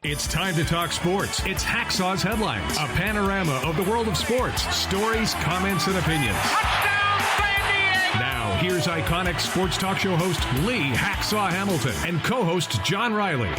It's time to talk sports. It's Hacksaw's Headlines, a panorama of the world of sports, stories, comments, and opinions. Touchdown, San Diego! Now, here's iconic sports talk show host Lee Hacksaw Hamilton and co-host John Riley.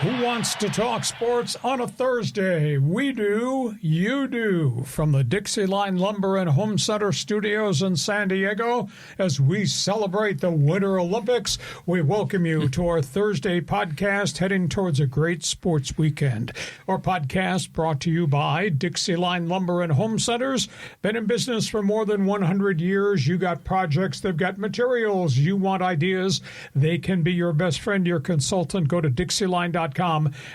Who wants to talk sports on a Thursday? We do, you do. From the Dixieline Lumber and Home Center studios in San Diego, as we celebrate the Winter Olympics, we welcome you to our Thursday podcast heading towards a great sports weekend. Our podcast brought to you by Dixieline Lumber and Home Centers. Been in business for more than 100 years. You got projects, they've got materials. You want ideas, they can be your best friend, your consultant. Go to Dixieline.com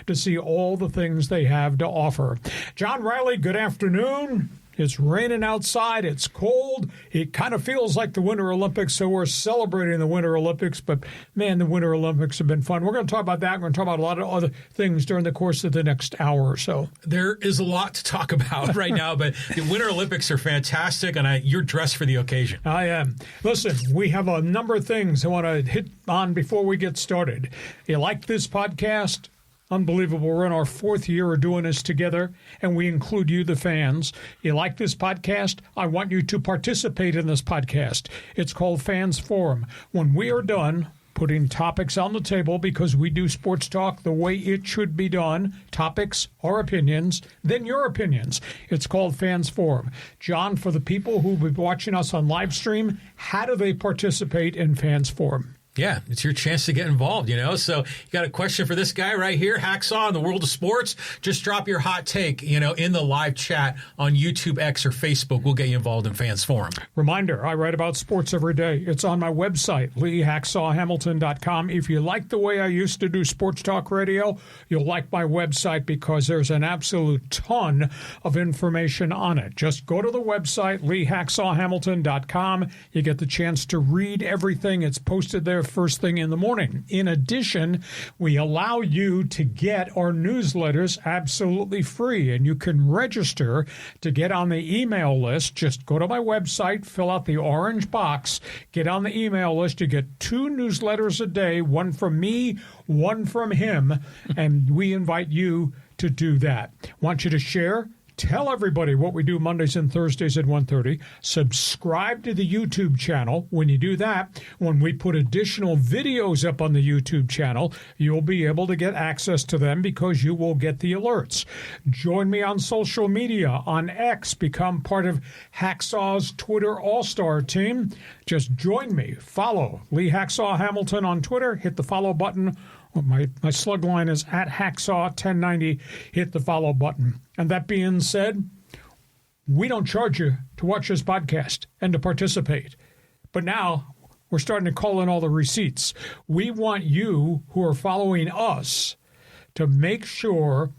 to see all the things they have to offer. John Riley, good afternoon. It's raining outside. It's cold. It kind of feels like the Winter Olympics, so we're celebrating the Winter Olympics. But, man, the Winter Olympics have been fun. We're going to talk about that. We're going to talk about a lot of other things during the course of the next hour or so. There is a lot to talk about right now, but the Winter Olympics are fantastic, and you're dressed for the occasion. I am. Listen, we have a number of things I want to hit on before we get started. You like this podcast? Unbelievable. We're in our fourth year of doing this together, and we include you, the fans. You like this podcast? I want you to participate in this podcast. It's called Fans Forum. When we are done putting topics on the table, because we do sports talk the way it should be done, topics, our opinions, then your opinions. It's called Fans Forum. John, for the people who will be watching us on live stream, how do they participate in Fans Forum? Yeah, it's your chance to get involved, So you got a question for this guy right here, Hacksaw, in the world of sports? Just drop your hot take, in the live chat on YouTube, X, or Facebook. We'll get you involved in Fans Forum. Reminder, I write about sports every day. It's on my website, LeeHacksawHamilton.com. If you like the way I used to do sports talk radio, you'll like my website because there's an absolute ton of information on it. Just go to the website, LeeHacksawHamilton.com. You get the chance to read everything. It's posted there first thing in the morning. In addition, we allow you to get our newsletters absolutely free, and you can register to get on the email list. Just go to my website, fill out the orange box, get on the email list. You get 2 newsletters a day, one from me, one from him, and we invite you to do that. Want you to share? Tell everybody what we do Mondays and Thursdays at 1:30. Subscribe to the YouTube channel. When you do that, when we put additional videos up on the YouTube channel, you'll be able to get access to them because you will get the alerts. Join me on social media, on X. Become part of Hacksaw's Twitter All-Star team. Just join me. Follow Lee Hacksaw Hamilton on Twitter. Hit the follow button. My slug line is at Hacksaw1090. Hit the follow button. And that being said, we don't charge you to watch this podcast and to participate. But now we're starting to call in all the receipts. We want you who are following us to make sure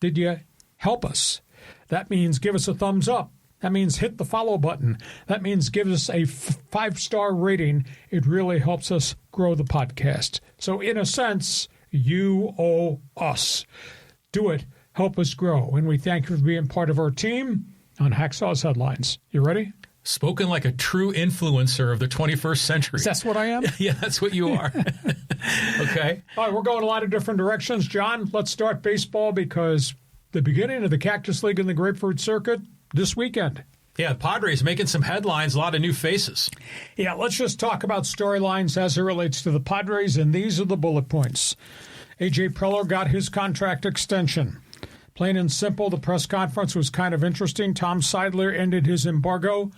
that you help us. That means give us a thumbs up. That means hit the follow button. That means give us a 5-star rating. It really helps us grow the podcast. So in a sense, you owe us. Do it. Help us grow. And we thank you for being part of our team on Hacksaw's Headlines. You ready? Spoken like a true influencer of the 21st century. That's what I am? Yeah, that's what you are. Okay. All right, we're going a lot of different directions. John, let's start baseball because the beginning of the Cactus League and the Grapefruit Circuit this weekend. Yeah, Padres making some headlines, a lot of new faces. Yeah, let's just talk about storylines as it relates to the Padres, and these are the bullet points. A.J. Preller got his contract extension. Plain and simple, the press conference was kind of interesting. John Seidler ended his embargo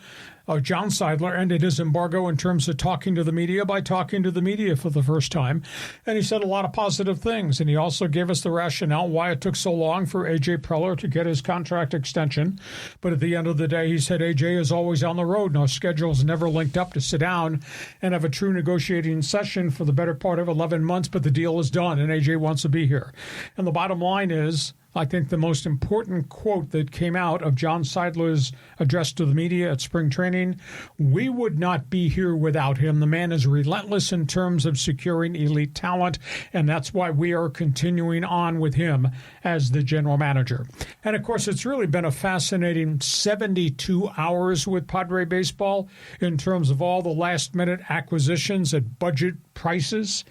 in terms of talking to the media by talking to the media for the first time. And he said a lot of positive things. And he also gave us the rationale why it took so long for A.J. Preller to get his contract extension. But at the end of the day, he said A.J. is always on the road. No schedule's never linked up to sit down and have a true negotiating session for the better part of 11 months. But the deal is done, and A.J. wants to be here. And the bottom line is, I think the most important quote that came out of John Seidler's address to the media at spring training, we would not be here without him. The man is relentless in terms of securing elite talent, and that's why we are continuing on with him as the general manager. And, of course, it's really been a fascinating 72 hours with Padre baseball in terms of all the last-minute acquisitions at budget prices.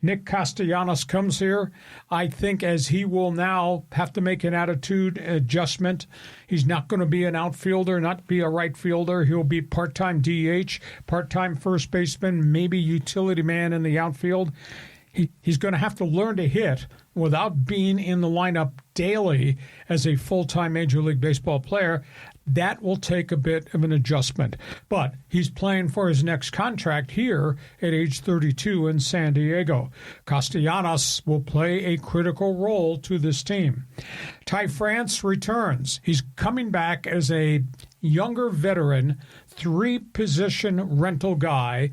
Nick Castellanos comes here, I think, as he will now have to make an attitude adjustment. He's not going to be an outfielder, not be a right fielder. He'll be part-time DH, part-time first baseman, maybe utility man in the outfield. He's going to have to learn to hit without being in the lineup daily as a full-time Major League Baseball player. That will take a bit of an adjustment. But he's playing for his next contract here at age 32 in San Diego. Castellanos will play a critical role to this team. Ty France returns. He's coming back as a younger veteran, 3-position rental guy.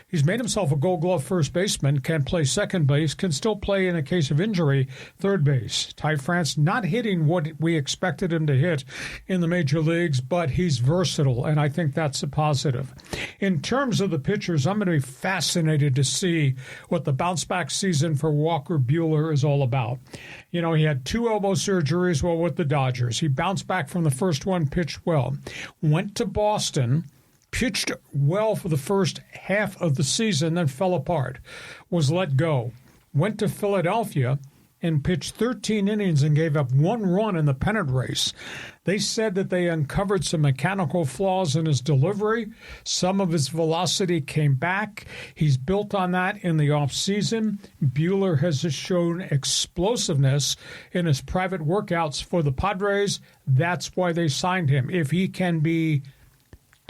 He's made himself a Gold Glove first baseman, can play second base, can still play in a case of injury third base. Ty France not hitting what we expected him to hit in the major leagues, but he's versatile, and I think that's a positive. In terms of the pitchers, I'm going to be fascinated to see what the bounce-back season for Walker Buehler is all about. You know, he had 2 elbow surgeries while with the Dodgers. He bounced back from the first one, pitched well. Went to Boston, pitched well for the first half of the season, then fell apart, was let go. Went to Philadelphia and pitched 13 innings and gave up 1 run in the pennant race. They said that they uncovered some mechanical flaws in his delivery. Some of his velocity came back. He's built on that in the offseason. Buehler has shown explosiveness in his private workouts for the Padres. That's why they signed him. If he can be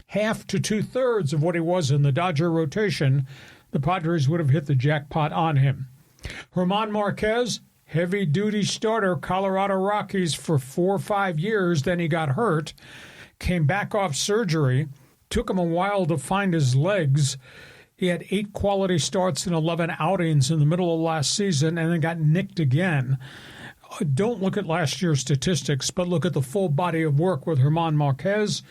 half to 2/3 of what he was in the Dodger rotation, the Padres would have hit the jackpot on him. German Marquez, heavy-duty starter, Colorado Rockies for 4 or 5 years. Then he got hurt, came back off surgery. Took him a while to find his legs. He had 8 quality starts and 11 outings in the middle of last season and then got nicked again. Don't look at last year's statistics, but look at the full body of work with German Marquez.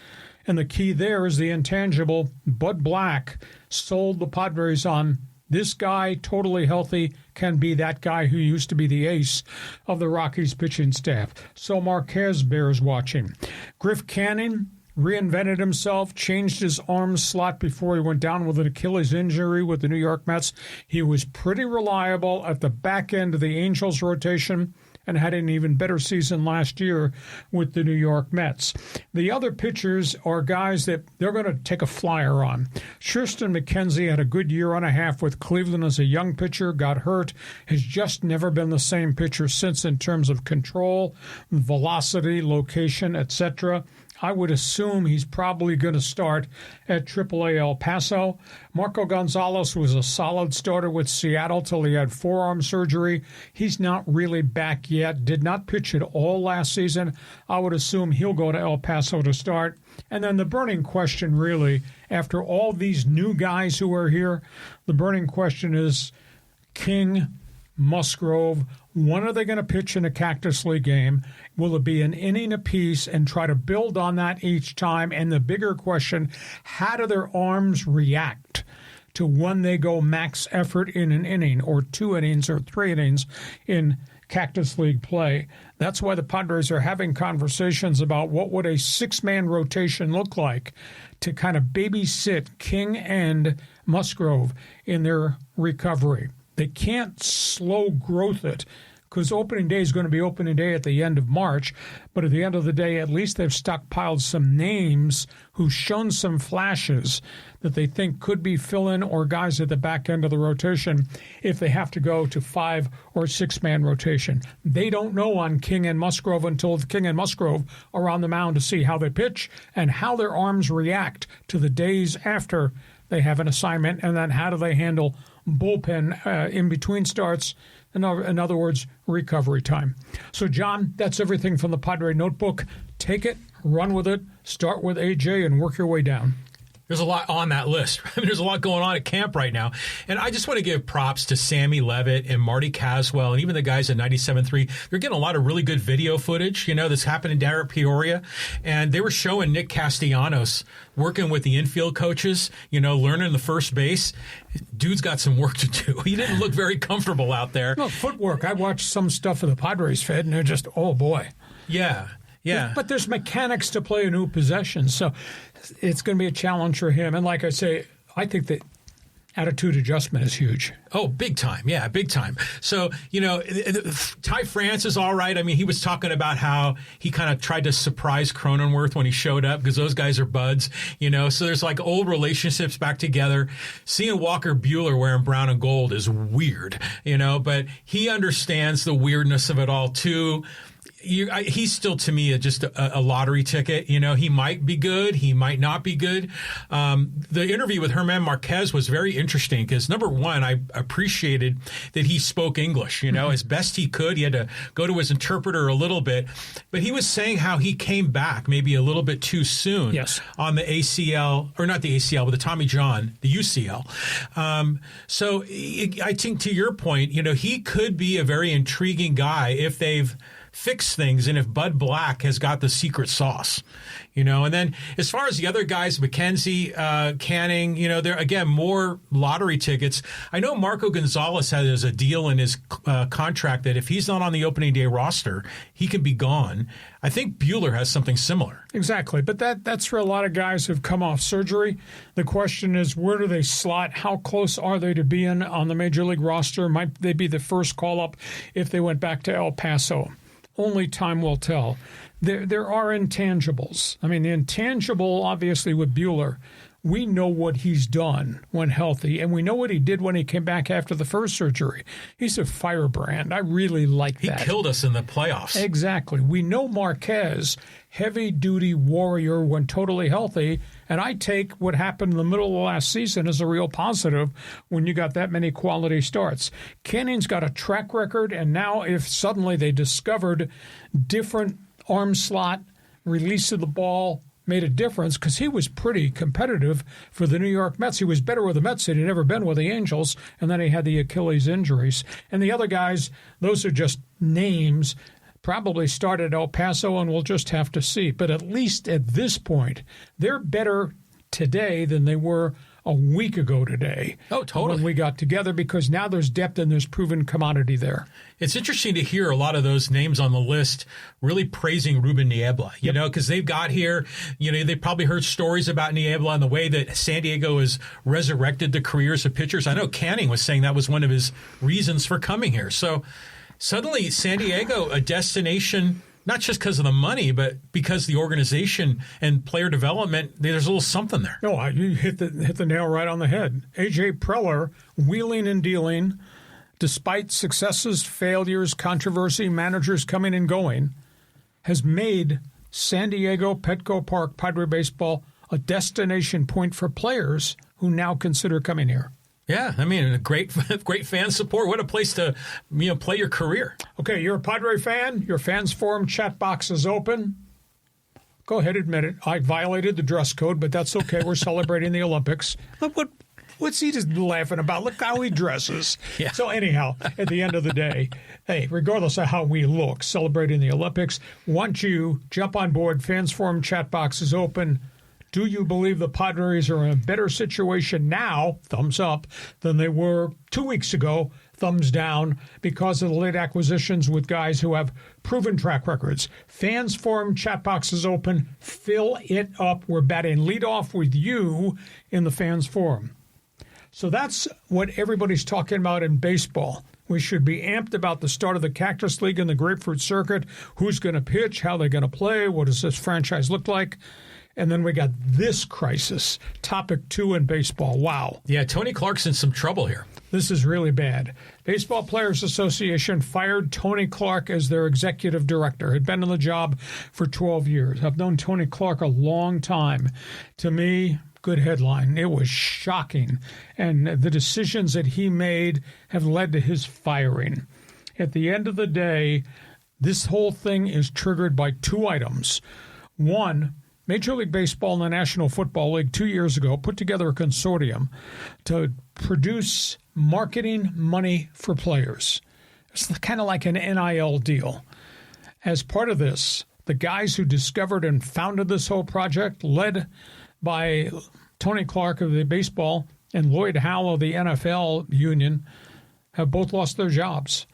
And the key there is the intangible. Bud Black sold the Padres on this guy, totally healthy, can be that guy who used to be the ace of the Rockies pitching staff. So Marquez bears watching. Griff Canning reinvented himself, changed his arm slot before he went down with an Achilles injury with the New York Mets. He was pretty reliable at the back end of the Angels rotation and had an even better season last year with the New York Mets. The other pitchers are guys that they're going to take a flyer on. Tristan McKenzie had a good year and a half with Cleveland as a young pitcher, got hurt, has just never been the same pitcher since in terms of control, velocity, location, etc. I would assume he's probably going to start at AAA El Paso. Marco Gonzalez was a solid starter with Seattle till he had forearm surgery. He's not really back yet, did not pitch at all last season. I would assume he'll go to El Paso to start. And then the burning question really, after all these new guys who are here, the burning question is King, Musgrove, when are they going to pitch in a Cactus League game? Will it be an inning apiece and try to build on that each time? And the bigger question, how do their arms react to when they go max effort in an inning or 2 innings or 3 innings in Cactus League play? That's why the Padres are having conversations about what would a 6-man rotation look like to kind of babysit King and Musgrove in their recovery. They can't slow growth it because opening day is going to be opening day at the end of March. But at the end of the day, at least they've stockpiled some names who've shown some flashes that they think could be fill-in or guys at the back end of the rotation if they have to go to 5 or 6-man rotation. They don't know on King and Musgrove until King and Musgrove are on the mound to see how they pitch and how their arms react to the days after they have an assignment, and then how do they handle bullpen in between starts, in other words, recovery time. So, John, that's everything from the Padre Notebook. Take it, run with it, start with AJ, and work your way down. There's a lot on that list. I mean, there's a lot going on at camp right now. And I just want to give props to Sammy Levitt and Marty Caswell and even the guys at 97.3. They're getting a lot of really good video footage, that's happening down at Peoria. And they were showing Nick Castellanos working with the infield coaches, learning the first base. Dude's got some work to do. He didn't look very comfortable out there. No, footwork. I watched some stuff of the Padres fed, and they're just, oh, boy. Yeah. Yeah. But there's mechanics to play a new possession, so it's going to be a challenge for him. And like I say, I think that attitude adjustment is huge. Oh, big time. Yeah, big time. So, Ty France is all right. I mean, he was talking about how he kind of tried to surprise Cronenworth when he showed up because those guys are buds, So there's like old relationships back together. Seeing Walker Buehler wearing brown and gold is weird, but he understands the weirdness of it all too. He's still, to me, just a lottery ticket. He might be good. He might not be good. The interview with Germán Marquez was very interesting because, number one, I appreciated that he spoke English, as best he could. He had to go to his interpreter a little bit. But he was saying how he came back maybe a little bit too soon on the ACL, or not the ACL, but the Tommy John, the UCL. So I think, to your point, he could be a very intriguing guy if they've fix things and if Bud Black has got the secret sauce, and then as far as the other guys, McKenzie, Canning, they're again more lottery tickets. I know Marco Gonzalez has a deal in his contract that if he's not on the opening day roster, he can be gone. I think Buehler has something similar. Exactly, but that's for a lot of guys who've come off surgery. The question is, where do they slot? How close are they to being on the major league roster? Might they be the first call up if they went back to El Paso? Only time will tell. There are intangibles. I mean, the intangible, obviously, with Buehler, we know what he's done when healthy, and we know what he did when he came back after the first surgery. He's a firebrand. I really like that. He killed us in the playoffs. Exactly. We know Marquez, heavy-duty warrior when totally healthy, and I take what happened in the middle of last season as a real positive when you got that many quality starts. Canning's got a track record, and now if suddenly they discovered different arm slot, release of the ball, made a difference because he was pretty competitive for the New York Mets. He was better with the Mets than he'd ever been with the Angels, and then he had the Achilles injuries. And the other guys, those are just names, probably start at El Paso, and we'll just have to see. But at least at this point, they're better today than they were a week ago today. Oh, totally. When we got together, because now there's depth and there's proven commodity there. It's interesting to hear a lot of those names on the list really praising Ruben Niebla, because they've got here, they probably heard stories about Niebla and the way that San Diego has resurrected the careers of pitchers. I know Canning was saying that was one of his reasons for coming here. So suddenly San Diego, a destination, not just because of the money, but because the organization and player development, there's a little something there. No, you hit the nail right on the head. A.J. Preller, wheeling and dealing, despite successes, failures, controversy, managers coming and going, has made San Diego Petco Park Padre Baseball a destination point for players who now consider coming here. Yeah, I mean, a great fan support. What a place to play your career. Okay, you're a Padre fan. Your fans forum chat box is open. Go ahead, admit it. I violated the dress code, but that's okay. We're celebrating the Olympics. Look what's he just laughing about? Look how he dresses. Yeah. So anyhow, at the end of the day, hey, regardless of how we look, celebrating the Olympics, want you jump on board. Fans forum chat box is open. Do you believe the Padres are in a better situation now, thumbs up, than they were 2 weeks ago, thumbs down, because of the late acquisitions with guys who have proven track records? Fans forum chat box is open. Fill it up. We're batting leadoff with you in the fans forum. So that's what everybody's talking about in baseball. We should be amped about the start of the Cactus League and the Grapefruit Circuit. Who's going to pitch? How they're going to play? What does this franchise look like? And then we got this crisis, topic 2 in baseball. Wow. Yeah, Tony Clark's in some trouble here. This is really bad. Baseball Players Association fired Tony Clark as their executive director. Had been on the job for 12 years. I've known Tony Clark a long time. To me, good headline. It was shocking. And the decisions that he made have led to his firing. At the end of the day, this whole thing is triggered by 2 items. One, Major League Baseball and the National Football League 2 years ago put together a consortium to produce marketing money for players. It's kind of like an NIL deal. As part of this, the guys who discovered and founded this whole project, led by Tony Clark of the baseball and Lloyd Howell of the NFL union, have both lost their jobs.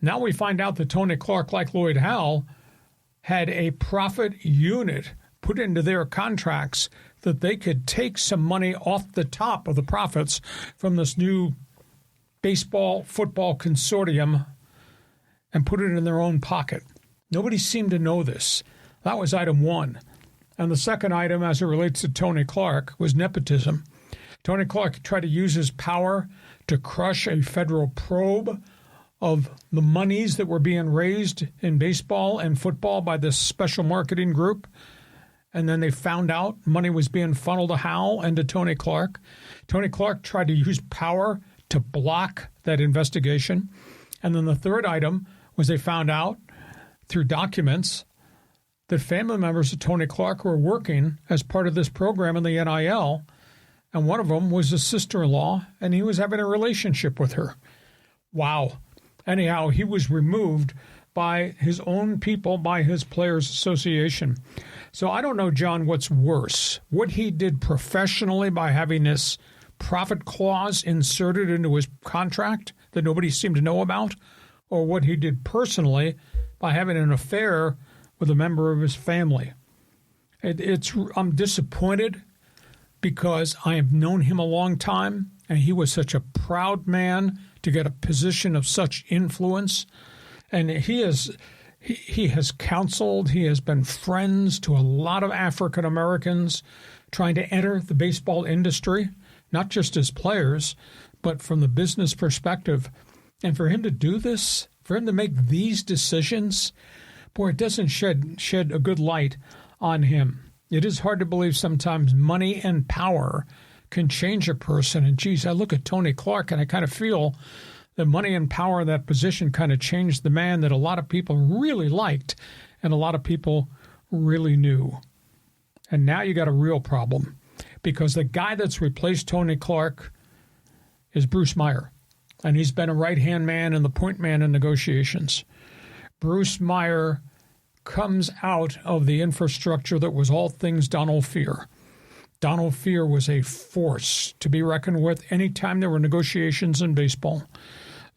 Now we find out that Tony Clark, like Lloyd Howell, had a profit unit put into their contracts that they could take some money off the top of the profits from this new baseball, football consortium and put it in their own pocket. Nobody seemed to know this. That was item one. And the second item, as it relates to Tony Clark, was nepotism. Tony Clark tried to use his power to crush a federal probe of the monies that were being raised in baseball and football by this special marketing group. And then they found out money was being funneled to Hal and to Tony Clark. Tony Clark tried to use power to block that investigation. And then the third item was they found out through documents that family members of Tony Clark were working as part of this program in the NIL. And one of them was his sister-in-law, and he was having a relationship with her. Wow. Anyhow, he was removed by his own people, by his Players Association. So I don't know, John, what's worse. What he did professionally by having this profit clause inserted into his contract that nobody seemed to know about, or what he did personally by having an affair with a member of his family. I'm disappointed because I have known him a long time, and he was such a proud man to get a position of such influence. And he has counseled, he has been friends to a lot of African Americans trying to enter the baseball industry, not just as players, but from the business perspective. And for him to do this, for him to make these decisions, boy, it doesn't shed a good light on him. It is hard to believe sometimes money and power can change a person. And geez, I look at Tony Clark and I kind of feel that money and power in that position kind of changed the man that a lot of people really liked and a lot of people really knew. And now you got a real problem because the guy that's replaced Tony Clark is Bruce Meyer. And he's been a right-hand man and the point man in negotiations. Bruce Meyer comes out of the infrastructure that was all things Donald Fehr. Donald Fehr was a force to be reckoned with anytime there were negotiations in baseball.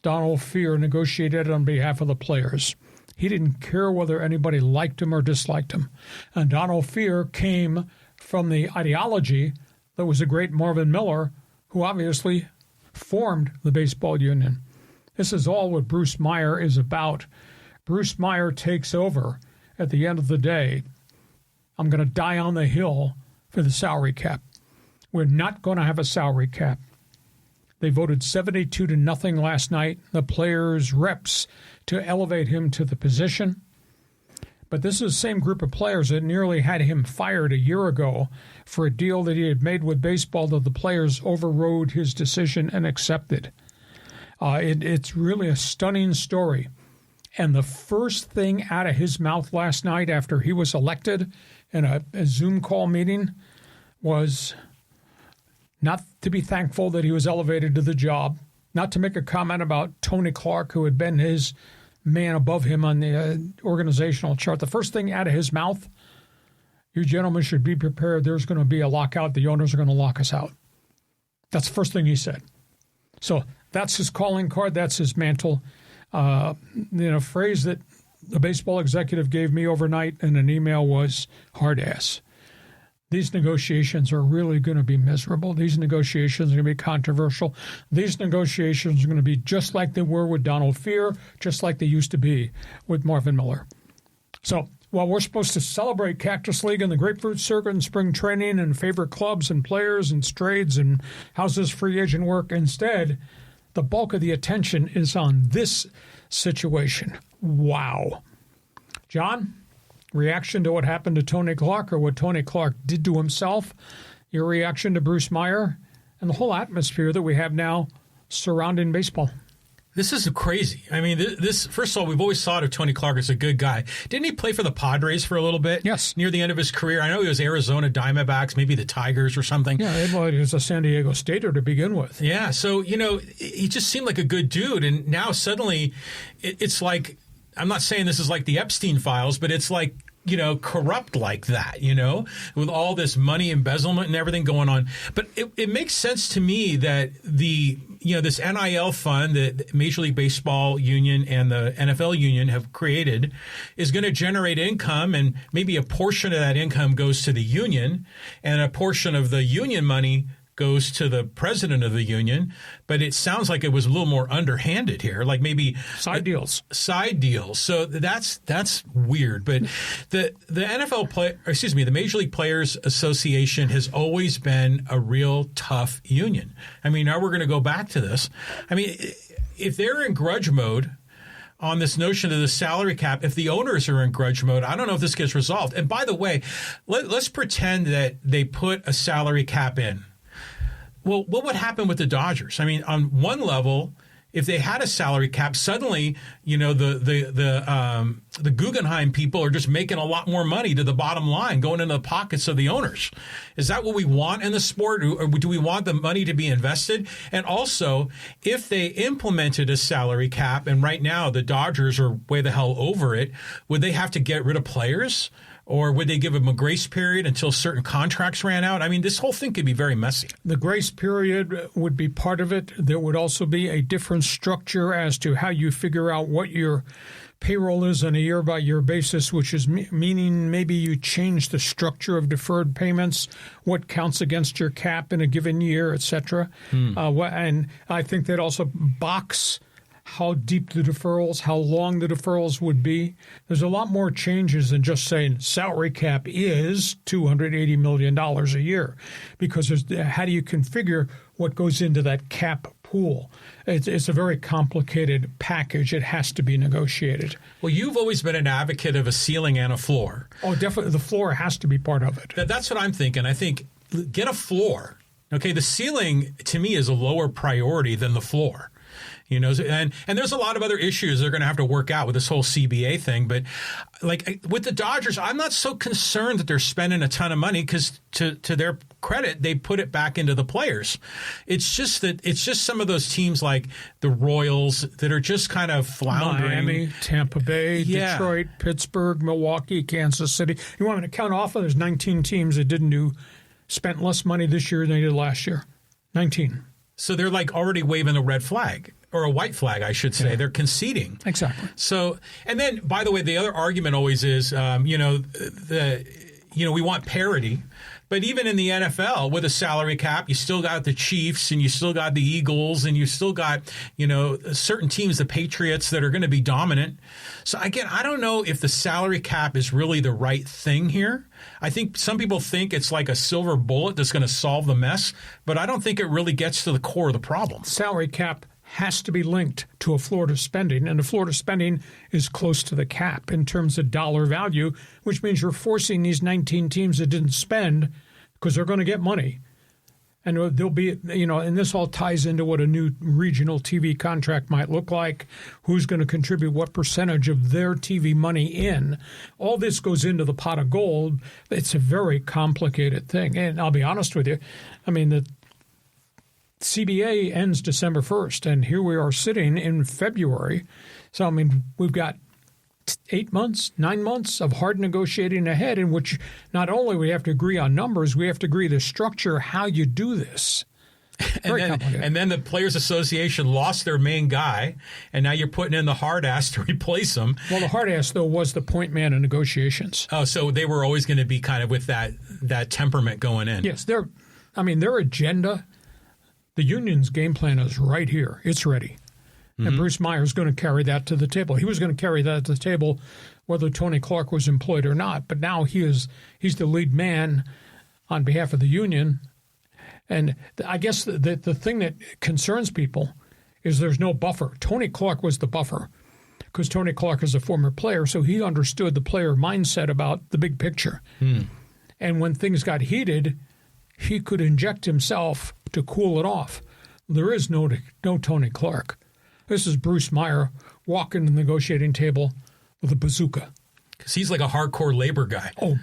Donald Fehr negotiated on behalf of the players. He didn't care whether anybody liked him or disliked him. And Donald Fehr came from the ideology that was the great Marvin Miller, who obviously formed the baseball union. This is all what Bruce Meyer is about. Bruce Meyer takes over at the end of the day. I'm going to die on the hill for the salary cap. We're not going to have a salary cap. They voted 72-0 last night, the players' reps, to elevate him to the position. But this is the same group of players that nearly had him fired a year ago for a deal that he had made with baseball that the players overrode his decision and accepted. It's really a stunning story. And the first thing out of his mouth last night after he was elected in a Zoom call meeting was not to be thankful that he was elevated to the job, not to make a comment about Tony Clark, who had been his man above him on the organizational chart. The first thing out of his mouth, you gentlemen should be prepared. There's going to be a lockout. The owners are going to lock us out. That's the first thing he said. So that's his calling card. That's his mantle. Phrase that the baseball executive gave me overnight in an email was hard ass. These negotiations are really going to be miserable. These negotiations are going to be controversial. These negotiations are going to be just like they were with Donald Fehr, just like they used to be with Marvin Miller. So while we're supposed to celebrate Cactus League and the Grapefruit Circuit and spring training and favorite clubs and players and trades and how's this free agent work, instead, the bulk of the attention is on this situation. Wow. John, reaction to what happened to Tony Clark or what Tony Clark did to himself, your reaction to Bruce Meyer, and the whole atmosphere that we have now surrounding baseball. This is crazy. I mean, this first of all, we've always thought of Tony Clark as a good guy. Didn't he play for the Padres for a little bit? Yes. Near the end of his career. I know he was Arizona Diamondbacks, maybe the Tigers or something. Yeah, well, he was a San Diego Stater to begin with. Yeah, so, he just seemed like a good dude. And now suddenly it's like, I'm not saying this is like the Epstein files, but it's like, corrupt like that, with all this money embezzlement and everything going on. But it makes sense to me that the this NIL fund that Major League Baseball Union and the NFL Union have created is going to generate income, and maybe a portion of that income goes to the union, and a portion of the union money goes to the president of the union. But it sounds like it was a little more underhanded here, like maybe side deals. So that's weird. But the the Major League Players Association has always been a real tough union. I mean, now we're going to go back to this. I mean, if they're in grudge mode on this notion of the salary cap, if the owners are in grudge mode, I don't know if this gets resolved. And by the way, let's pretend that they put a salary cap in. Well, what would happen with the Dodgers? I mean, on one level, if they had a salary cap, suddenly, the Guggenheim people are just making a lot more money to the bottom line, going into the pockets of the owners. Is that what we want in the sport, or do we want the money to be invested? And also, if they implemented a salary cap, and right now the Dodgers are way the hell over it, would they have to get rid of players? Or would they give them a grace period until certain contracts ran out? I mean, this whole thing could be very messy. The grace period would be part of it. There would also be a different structure as to how you figure out what your payroll is on a year-by-year basis, which is meaning maybe you change the structure of deferred payments, what counts against your cap in a given year, et cetera. And I think that also box how deep the deferrals, how long the deferrals would be. There's a lot more changes than just saying salary cap is $280 million a year, because how do you configure what goes into that cap pool? It's a very complicated package. It has to be negotiated. Well, you've always been an advocate of a ceiling and a floor. Oh, definitely. The floor has to be part of it. That's what I'm thinking. I think get a floor. Okay, the ceiling to me is a lower priority than the floor. And there's a lot of other issues they're going to have to work out with this whole CBA thing. But like with the Dodgers, I'm not so concerned that they're spending a ton of money, because to their credit, they put it back into the players. It's just some of those teams like the Royals that are just kind of floundering. Miami, Tampa Bay, Detroit, Pittsburgh, Milwaukee, Kansas City. You want me to count off? There's 19 teams that spent less money this year than they did last year. 19. So they're like already waving a red flag. Or a white flag, I should say. Yeah. They're conceding. Exactly. So, and then, by the way, the other argument always is, we want parity. But even in the NFL, with a salary cap, you still got the Chiefs, and you still got the Eagles, and you still got, certain teams, the Patriots, that are going to be dominant. So, again, I don't know if the salary cap is really the right thing here. I think some people think it's like a silver bullet that's going to solve the mess, but I don't think it really gets to the core of the problem. Salary cap has to be linked to a floor to spending, and the floor to spending is close to the cap in terms of dollar value, which means you're forcing these 19 teams that didn't spend, because they're going to get money. And there'll be, and this all ties into what a new regional TV contract might look like, who's going to contribute what percentage of their TV money in. All this goes into the pot of gold. It's a very complicated thing. And I'll be honest with you, I mean, the CBA ends December 1st, and here we are sitting in February. So, I mean, we've got 9 months of hard negotiating ahead, in which not only we have to agree on numbers, we have to agree the structure, how you do this. And then the Players Association lost their main guy, and now you're putting in the hard ass to replace him. Well, the hard ass, though, was the point man in negotiations. Oh, so they were always going to be kind of with that temperament going in. Yes, their agenda, the union's game plan is right here. It's ready. Mm-hmm. And Bruce Meyer's going to carry that to the table. He was going to carry that to the table whether Tony Clark was employed or not. But now he's the lead man on behalf of the union. And I guess the thing that concerns people is there's no buffer. Tony Clark was the buffer, because Tony Clark is a former player, so he understood the player mindset about the big picture. And when things got heated, he could inject himself to cool it off. There is no Tony Clark. This is Bruce Meyer walking the negotiating table with a bazooka. Because he's like a hardcore labor guy. Oh,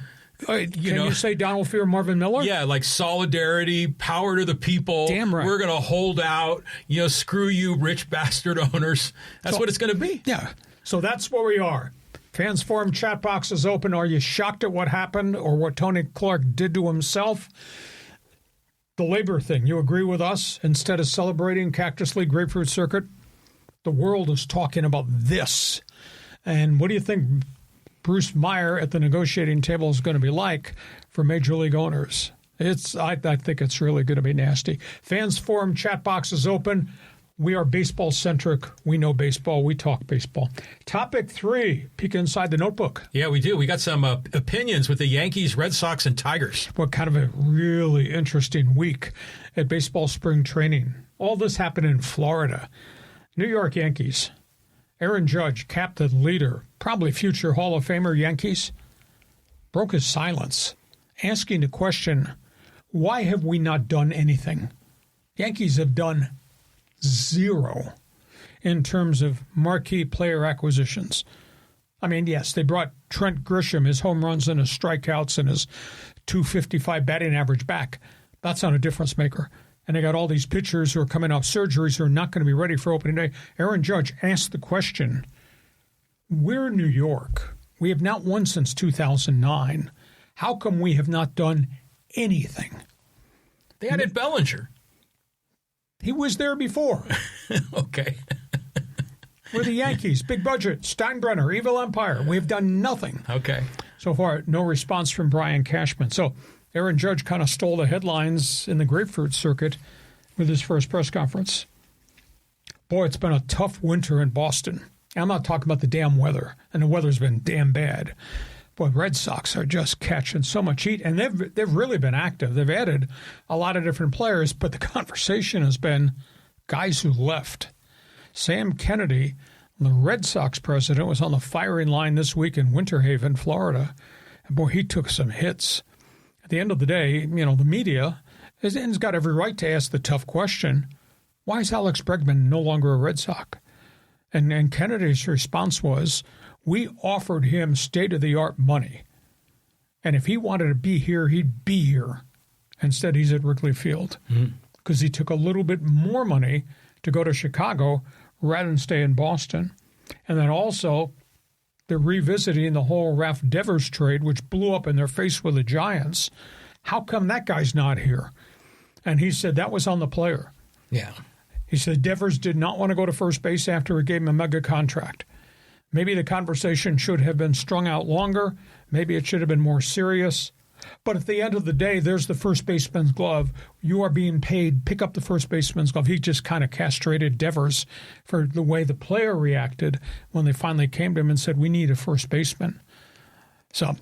can you say Donald Fear Marvin Miller? Yeah, like solidarity, power to the people. Damn right. We're going to hold out. Screw you, rich bastard owners. That's what it's going to be. Yeah. So that's where we are. Fans Forum chat box is open. Are you shocked at what happened or what Tony Clark did to himself? The labor thing, you agree with us? Instead of celebrating Cactus League Grapefruit Circuit, the world is talking about this. And what do you think Bruce Meyer at the negotiating table is going to be like for Major League owners? I think it's really going to be nasty. Fans Forum chat box is open. We are baseball-centric. We know baseball. We talk baseball. Topic 3, peek inside the notebook. Yeah, we do. We got some opinions with the Yankees, Red Sox, and Tigers. What kind of a really interesting week at baseball spring training. All this happened in Florida. New York Yankees. Aaron Judge, captain, leader, probably future Hall of Famer Yankees, broke his silence, asking the question, why have we not done anything? Yankees have done zero in terms of marquee player acquisitions. I mean, yes, they brought Trent Grisham, his home runs and his strikeouts and his .255 batting average back. That's not a difference maker. And they got all these pitchers who are coming off surgeries who are not going to be ready for opening day. Aaron Judge asked the question, we're New York. We have not won since 2009. How come we have not done anything? They added Bellinger. He was there before. Okay. We're the Yankees, big budget, Steinbrenner, evil empire. We've done nothing. Okay. So far, no response from Brian Cashman. So Aaron Judge kind of stole the headlines in the grapefruit circuit with his first press conference. Boy, it's been a tough winter in Boston. I'm not talking about the damn weather, and the weather's been damn bad. Boy, Red Sox are just catching so much heat, and they've really been active. They've added a lot of different players, but the conversation has been guys who left. Sam Kennedy, the Red Sox president, was on the firing line this week in Winter Haven, Florida. And boy, he took some hits. At the end of the day, the media has got every right to ask the tough question, why is Alex Bregman no longer a Red Sox? And Kennedy's response was, we offered him state-of-the-art money. And if he wanted to be here, he'd be here. Instead, he's at Wrigley Field because he took a little bit more money to go to Chicago rather than stay in Boston. And then also, they're revisiting the whole Ralph Devers trade, which blew up in their face with the Giants. How come that guy's not here? And he said that was on the player. Yeah. He said Devers did not want to go to first base after we gave him a mega contract. Maybe the conversation should have been strung out longer. Maybe it should have been more serious. But at the end of the day, there's the first baseman's glove. You are being paid. Pick up the first baseman's glove. He just kind of castrated Devers for the way the player reacted when they finally came to him and said, we need a first baseman. So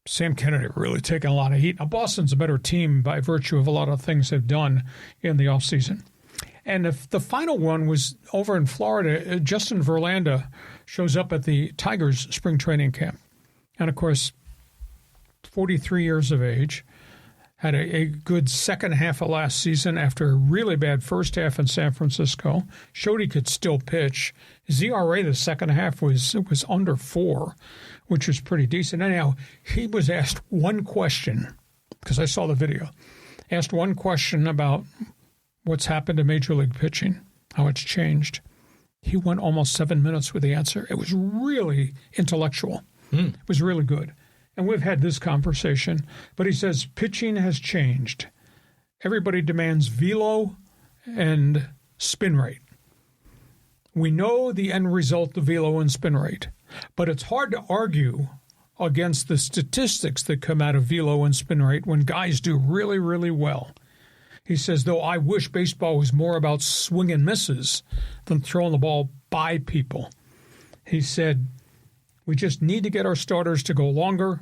Sam Kennedy really taking a lot of heat. Now, Boston's a better team by virtue of a lot of things they've done in the offseason. And if the final one was over in Florida, Justin Verlander shows up at the Tigers spring training camp. And, of course, 43 years of age, had a good second half of last season after a really bad first half in San Francisco, showed he could still pitch. His ERA the second half was under 4, which was pretty decent. Anyhow, he was asked one question, because I saw the video, asked one question about what's happened to Major League pitching, how it's changed. He went almost 7 minutes with the answer. It was really intellectual. It was really good. And we've had this conversation, but he says pitching has changed. Everybody demands velo and spin rate. We know the end result, the velo and spin rate, but it's hard to argue against the statistics that come out of velo and spin rate when guys do really, really well. He says, though I wish baseball was more about swing and misses than throwing the ball by people. He said, we just need to get our starters to go longer.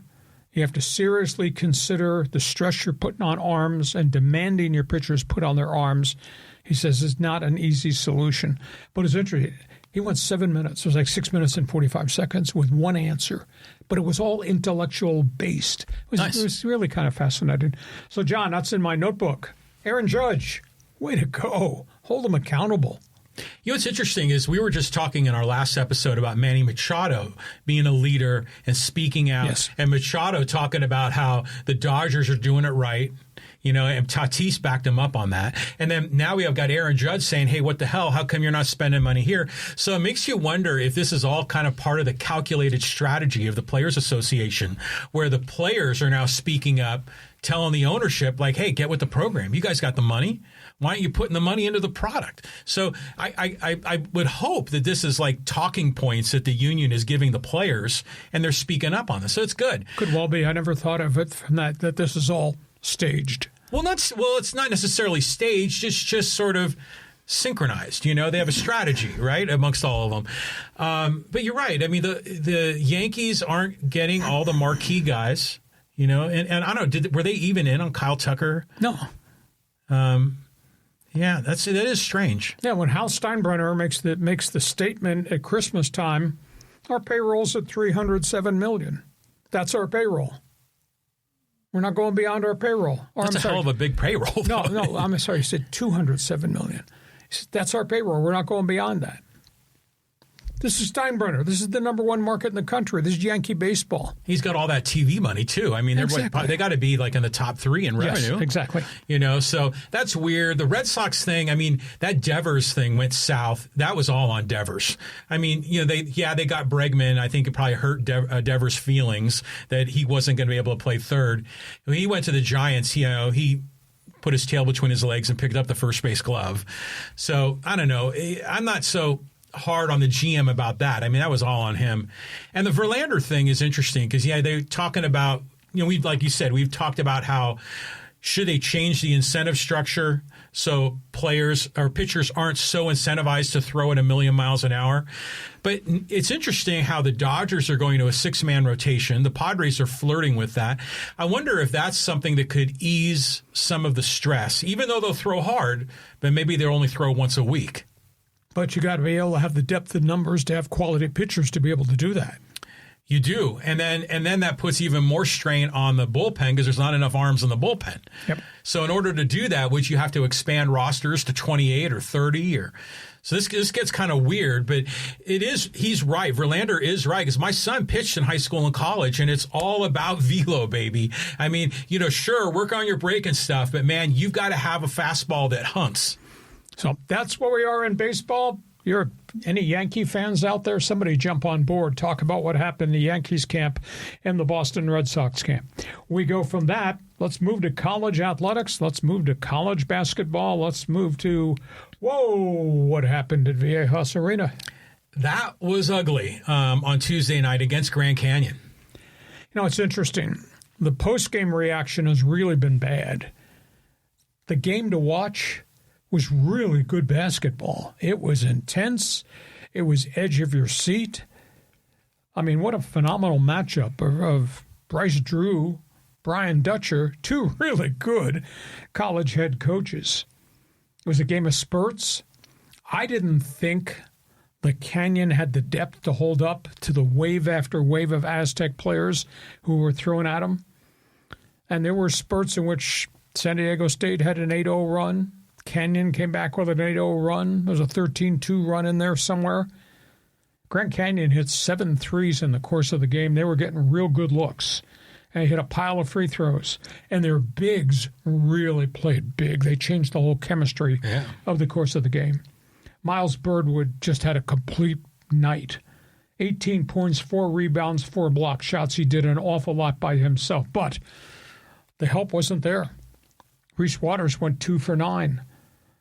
You have to seriously consider the stress you're putting on arms and demanding your pitchers put on their arms. He says it's not an easy solution. But it's interesting. He went 7 minutes. It was like 6 minutes and 45 seconds with one answer. But it was all intellectual based. It was really kind of fascinating. So, John, that's in my notebook. Aaron Judge, way to go. Hold him accountable. You know what's interesting is we were just talking in our last episode about Manny Machado being a leader and speaking out. Yes. And Machado talking about how the Dodgers are doing it right. And Tatis backed him up on that. And then now we have got Aaron Judge saying, hey, what the hell? How come you're not spending money here? So it makes you wonder if this is all kind of part of the calculated strategy of the Players Association, where the players are now speaking up telling the ownership, like, hey, get with the program. You guys got the money. Why aren't you putting the money into the product? So I would hope that this is like talking points that the union is giving the players, and they're speaking up on this. So it's good. Could well be. I never thought of it from that this is all staged. Well, it's not necessarily staged. It's just sort of synchronized. They have a strategy, right, amongst all of them. But you're right. I mean, the Yankees aren't getting all the marquee guys, and I don't know, were they even in on Kyle Tucker? No. Yeah, that is strange. Yeah, when Hal Steinbrenner makes the statement at Christmas time, our payroll's at $307 million. That's our payroll. We're not going beyond our payroll. That's a hell of a big payroll. No, I'm sorry. He said $207 million. He said, that's our payroll. We're not going beyond that. This is Steinbrenner. This is the number one market in the country. This is Yankee baseball. He's got all that TV money, too. I mean, exactly. They got to be like in the top 3 in revenue. Yes, exactly. So that's weird. The Red Sox thing, I mean, that Devers thing went south. That was all on Devers. I mean, they got Bregman. I think it probably hurt Devers' feelings that he wasn't going to be able to play third. When he went to the Giants, he put his tail between his legs and picked up the first base glove. So I don't know. I'm not so hard on the GM about that. I mean, that was all on him. And the Verlander thing is interesting because, they're talking about, like you said, we've talked about how should they change the incentive structure so players or pitchers aren't so incentivized to throw at 1,000,000 miles an hour. But it's interesting how the Dodgers are going to a 6-man rotation. The Padres are flirting with that. I wonder if that's something that could ease some of the stress, even though they'll throw hard, but maybe they'll only throw once a week. But you got to be able to have the depth of numbers to have quality pitchers to be able to do that. You do. And then that puts even more strain on the bullpen because there's not enough arms in the bullpen. Yep. So in order to do that, would you have to expand rosters to 28 or 30 or so this gets kind of weird, but he's right. Verlander is right because my son pitched in high school and college, and it's all about velo, baby. I mean, sure, work on your break and stuff, but man, you've got to have a fastball that hunts. So that's where we are in baseball. You're any Yankee fans out there? Somebody jump on board. Talk about what happened in the Yankees camp and the Boston Red Sox camp. We go from that. Let's move to college athletics. Let's move to college basketball. Let's move to, what happened at Viejas Arena? That was ugly on Tuesday night against Grand Canyon. It's interesting. The post-game reaction has really been bad. The game to watch was really good basketball. It was intense. It was edge of your seat. I mean, what a phenomenal matchup of Bryce Drew, Brian Dutcher, 2 really good college head coaches. It was a game of spurts. I didn't think the Canyon had the depth to hold up to the wave after wave of Aztec players who were thrown at them. And there were spurts in which San Diego State had an 8-0 run. Canyon came back with an 8-0 run. There was a 13-2 run in there somewhere. Grand Canyon hit 7 threes in the course of the game. They were getting real good looks. And they hit a pile of free throws. And their bigs really played big. They changed the whole chemistry of the course of the game. Miles Birdwood just had a complete night. 18 points, 4 rebounds, 4 block shots. He did an awful lot by himself. But the help wasn't there. Reese Waters went 2 for 9.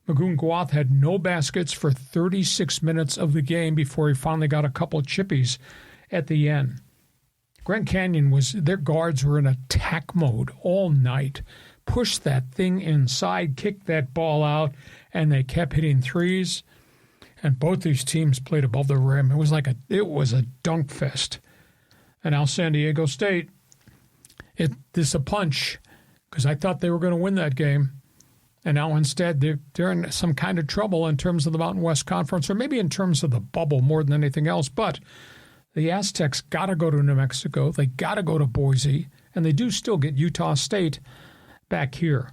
Magoon Gwath had no baskets for 36 minutes of the game before he finally got a couple of chippies at the end. Grand Canyon their guards were in attack mode all night. Pushed that thing inside, kicked that ball out, and they kept hitting threes. And both these teams played above the rim. It was a dunk fest. And now San Diego State, this is a punch because I thought they were going to win that game. And now instead they're in some kind of trouble in terms of the Mountain West Conference or maybe in terms of the bubble more than anything else. But the Aztecs got to go to New Mexico. They got to go to Boise. And they do still get Utah State back here.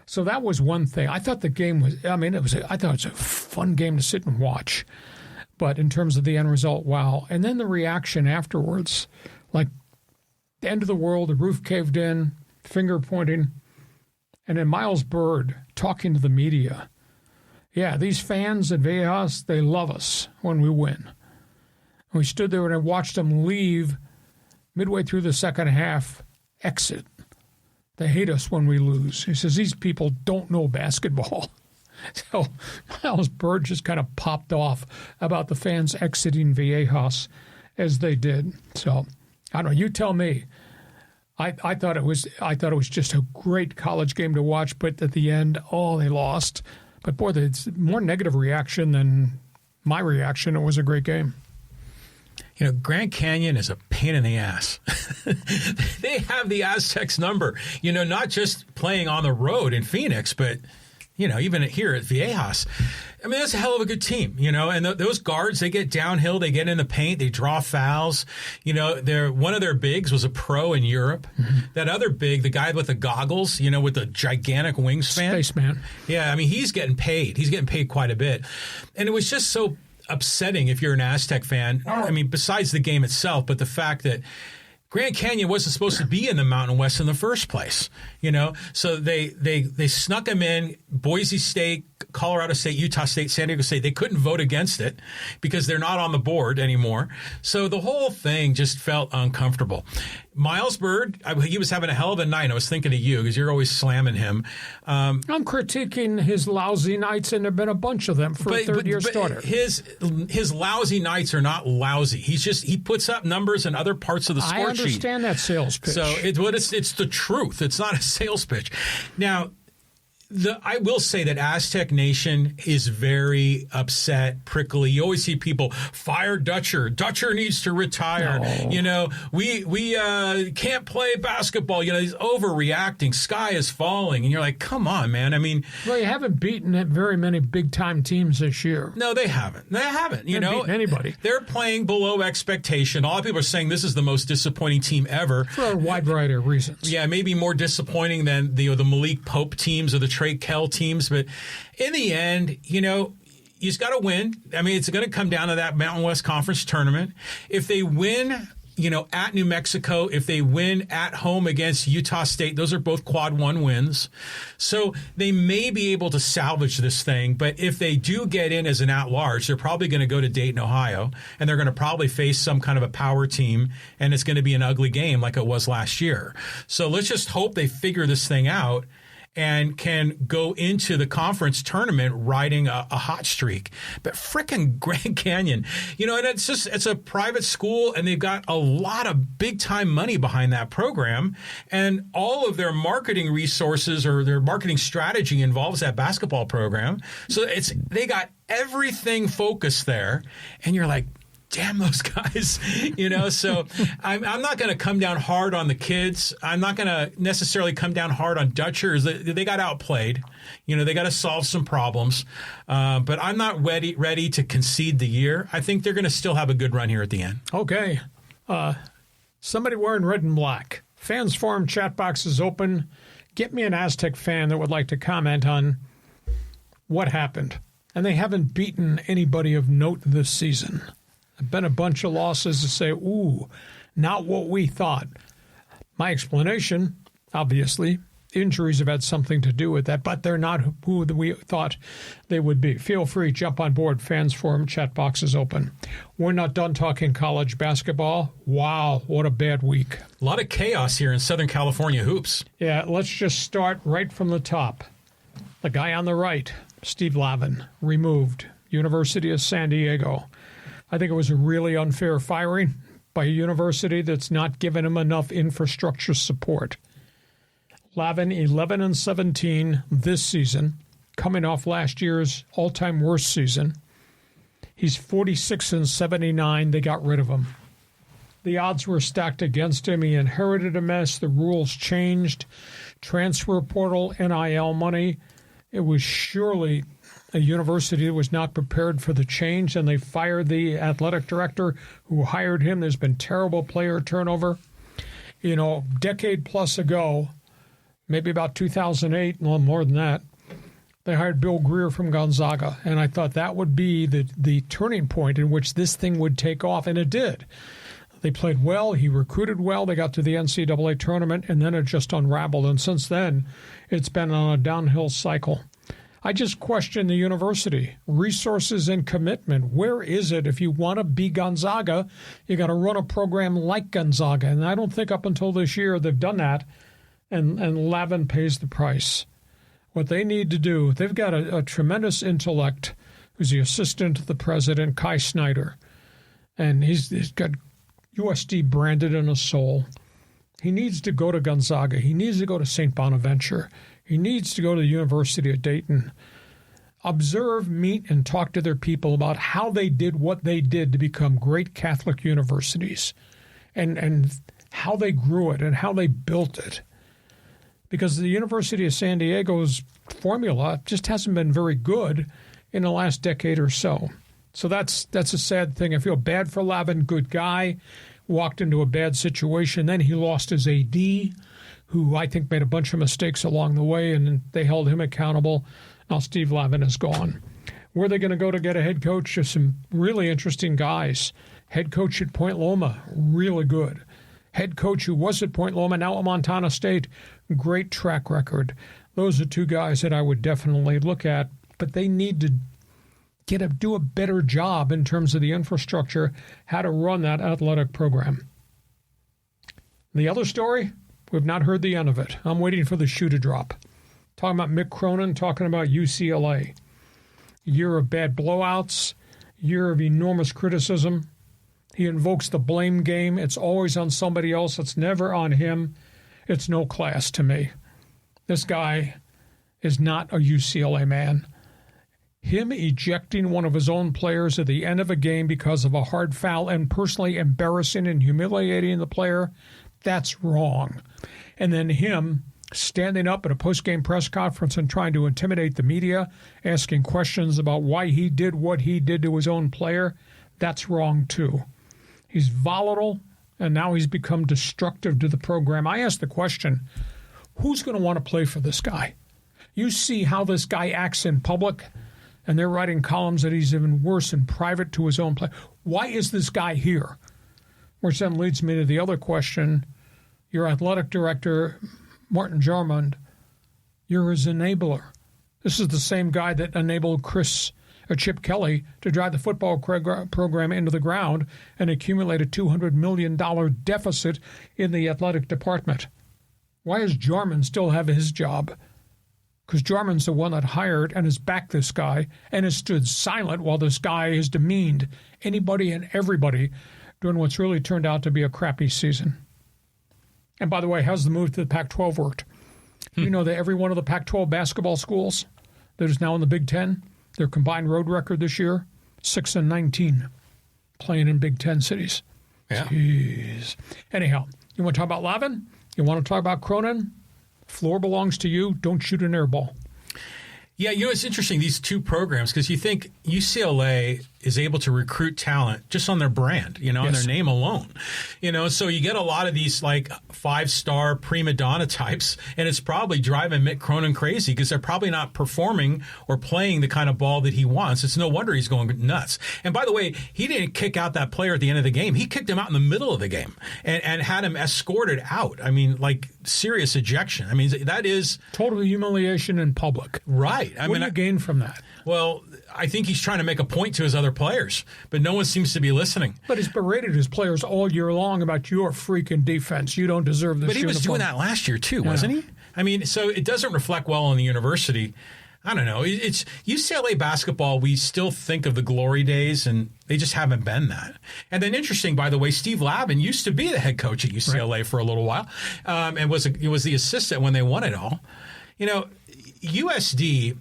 So that was one thing. I thought the game was, I thought it was a fun game to sit and watch. But in terms of the end result, wow. And then the reaction afterwards, like the end of the world, the roof caved in, finger pointing. And then Miles Bird talking to the media. Yeah, these fans at Viejas, they love us when we win. And we stood there and I watched them leave midway through the second half, exit. They hate us when we lose. He says, these people don't know basketball. So Miles Bird just kind of popped off about the fans exiting Viejas as they did. So I don't know. You tell me. I thought it was just a great college game to watch, but at the end, they lost. But boy, it's more negative reaction than my reaction. It was a great game. You know, Grand Canyon is a pain in the ass. They have the Aztecs number, not just playing on the road in Phoenix, but, even here at Viejas. I mean, that's a hell of a good team, and those guards, they get downhill, they get in the paint, they draw fouls. One of their bigs was a pro in Europe. Mm-hmm. That other big, the guy with the goggles, with the gigantic wingspan. Spaceman. Yeah, I mean, he's getting paid. He's getting paid quite a bit. And it was just so upsetting if you're an Aztec fan. I mean, besides the game itself, but the fact that Grand Canyon wasn't supposed to be in the Mountain West in the first place, So they snuck him in. Boise State, Colorado State, Utah State, San Diego State. They couldn't vote against it because they're not on the board anymore. So the whole thing just felt uncomfortable. Miles Bird, he was having a hell of a night. I was thinking of you because you're always slamming him. I'm critiquing his lousy nights, and there have been a bunch of them for a third-year starter. His lousy nights are not lousy. He puts up numbers in other parts of the score sheet. I understand that sales pitch. So it's the truth. It's not a sales pitch. Now, I will say that Aztec Nation is very upset, prickly. You always see people fire Dutcher. Dutcher needs to retire. No. We can't play basketball. He's overreacting. Sky is falling, and you're like, come on, man. I mean, well, you haven't beaten very many big time teams this year. No, they haven't. They haven't. Beaten anybody. They're playing below expectation. A lot of people are saying this is the most disappointing team ever for a wide variety of reasons. Yeah, maybe more disappointing than the Malik Pope teams or the Trey Kell teams, but in the end, you just got to win. I mean, it's going to come down to that Mountain West Conference tournament. If they win, at New Mexico, if they win at home against Utah State, those are both quad one wins. So they may be able to salvage this thing, but if they do get in as an at-large, they're probably going to go to Dayton, Ohio, and they're going to probably face some kind of a power team, and it's going to be an ugly game like it was last year. So let's just hope they figure this thing out and can go into the conference tournament riding a hot streak. But frickin' Grand Canyon, and it's a private school, and they've got a lot of big-time money behind that program, and all of their marketing resources or their marketing strategy involves that basketball program. So they got everything focused there, and you're like, damn those guys, so I'm not going to come down hard on the kids. I'm not going to necessarily come down hard on Dutchers. They got outplayed. They got to solve some problems. But I'm not ready to concede the year. I think they're going to still have a good run here at the end. Okay. Somebody wearing red and black. Fans Forum chat box is open. Get me an Aztec fan that would like to comment on what happened. And they haven't beaten anybody of note this season. Been a bunch of losses to say, ooh, not what we thought. My explanation, obviously, injuries have had something to do with that, but they're not who we thought they would be. Feel free, jump on board. Fans Forum chat box is open. We're not done talking college basketball. Wow, what a bad week. A lot of chaos here in Southern California hoops. Yeah, let's just start right from the top. The guy on the right, Steve Lavin, removed. University of San Diego. I think it was a really unfair firing by a university that's not given him enough infrastructure support. Lavin, 11-17 this season, coming off last year's all-time worst season. He's 46-79. They got rid of him. The odds were stacked against him. He inherited a mess. The rules changed. Transfer portal, NIL money. It was surely a university that was not prepared for the change, and they fired the athletic director who hired him. There's been terrible player turnover. Decade plus ago, maybe about 2008, no more than that, they hired Bill Greer from Gonzaga, and I thought that would be the turning point in which this thing would take off, and it did. They played well. He recruited well. They got to the NCAA tournament, and then it just unraveled, and since then, it's been on a downhill cycle. I just question the university. Resources and commitment. Where is it? If you want to be Gonzaga, you got to run a program like Gonzaga. And I don't think up until this year they've done that. and Lavin pays the price. What they need to do, they've got a tremendous intellect who's the assistant to the president, Kai Snyder, and he's got USD branded in his soul. He needs to go to Gonzaga. He needs to go to St. Bonaventure. He needs to go to the University of Dayton. Observe, meet, and talk to their people about how they did what they did to become great Catholic universities and how they grew it and how they built it. Because the University of San Diego's formula just hasn't been very good in the last decade or so. So that's a sad thing. I feel bad for Lavin, good guy, walked into a bad situation. Then he lost his AD, who I think made a bunch of mistakes along the way, and they held him accountable. Now Steve Lavin is gone. Where are they going to go to get a head coach? There's some really interesting guys. Head coach at Point Loma, really good. Head coach who was at Point Loma, now at Montana State, great track record. Those are two guys that I would definitely look at, but they need to do a better job in terms of the infrastructure, how to run that athletic program. The other story, we've not heard the end of it. I'm waiting for the shoe to drop. Talking about Mick Cronin, talking about UCLA. Year of bad blowouts, year of enormous criticism. He invokes the blame game. It's always on somebody else. It's never on him. It's no class to me. This guy is not a UCLA man. Him ejecting one of his own players at the end of a game because of a hard foul and personally embarrassing and humiliating the player, that's wrong. And then him standing up at a post-game press conference and trying to intimidate the media, asking questions about why he did what he did to his own player, that's wrong too. He's volatile, and now he's become destructive to the program. I asked the question, who's going to want to play for this guy? You see how this guy acts in public, and they're writing columns that he's even worse in private to his own play. Why is this guy here? Which then leads me to the other question. Your athletic director, Martin Jarmond, you're his enabler. This is the same guy that enabled Chip Kelly to drive the football program into the ground and accumulate a $200 million deficit in the athletic department. Why does Jarmond still have his job? Because Jarman's the one that hired and has backed this guy and has stood silent while this guy has demeaned anybody and everybody during what's really turned out to be a crappy season. And by the way, how's the move to the Pac-12 worked? You know that every one of the Pac-12 basketball schools that is now in the Big Ten, their combined road record this year, 6-19, playing in Big Ten cities. Yeah. Jeez. Anyhow, you want to talk about Lavin? You want to talk about Cronin? Floor belongs to you. Don't shoot an air ball. Yeah, it's interesting, these two programs, because you think UCLA is able to recruit talent just on their brand, yes. On their name alone. So you get a lot of these like 5-star prima donna types, and it's probably driving Mick Cronin crazy because they're probably not performing or playing the kind of ball that he wants. It's no wonder he's going nuts. And by the way, he didn't kick out that player at the end of the game. He kicked him out in the middle of the game and had him escorted out. I mean, like serious ejection. I mean, that is total humiliation in public. Right. What do you gain from that? Well, I think he's trying to make a point to his other players, but no one seems to be listening. But he's berated his players all year long about your freaking defense. You don't deserve this. But he was doing that last year too, wasn't he? I mean, so it doesn't reflect well on the university. I don't know. It's UCLA basketball. We still think of the glory days, and they just haven't been that. And then interesting, by the way, Steve Lavin used to be the head coach at UCLA for a little while, and was the assistant when they won it all. USD.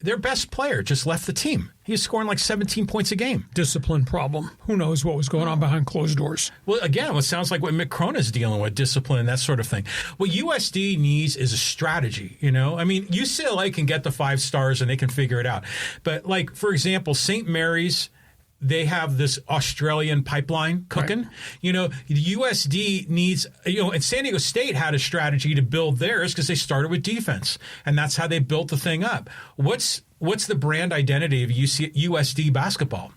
Their best player just left the team. He was scoring like 17 points a game. Discipline problem. Who knows what was going on behind closed doors? Well, again, it sounds like what Mick Cronin is dealing with, discipline and that sort of thing. What USD needs is a strategy, I mean, UCLA can get the 5 stars and they can figure it out. But like, for example, St. Mary's, they have this Australian pipeline cooking. Right. The USD needs, and San Diego State had a strategy to build theirs because they started with defense, and that's how they built the thing up. What's the brand identity of USD basketball?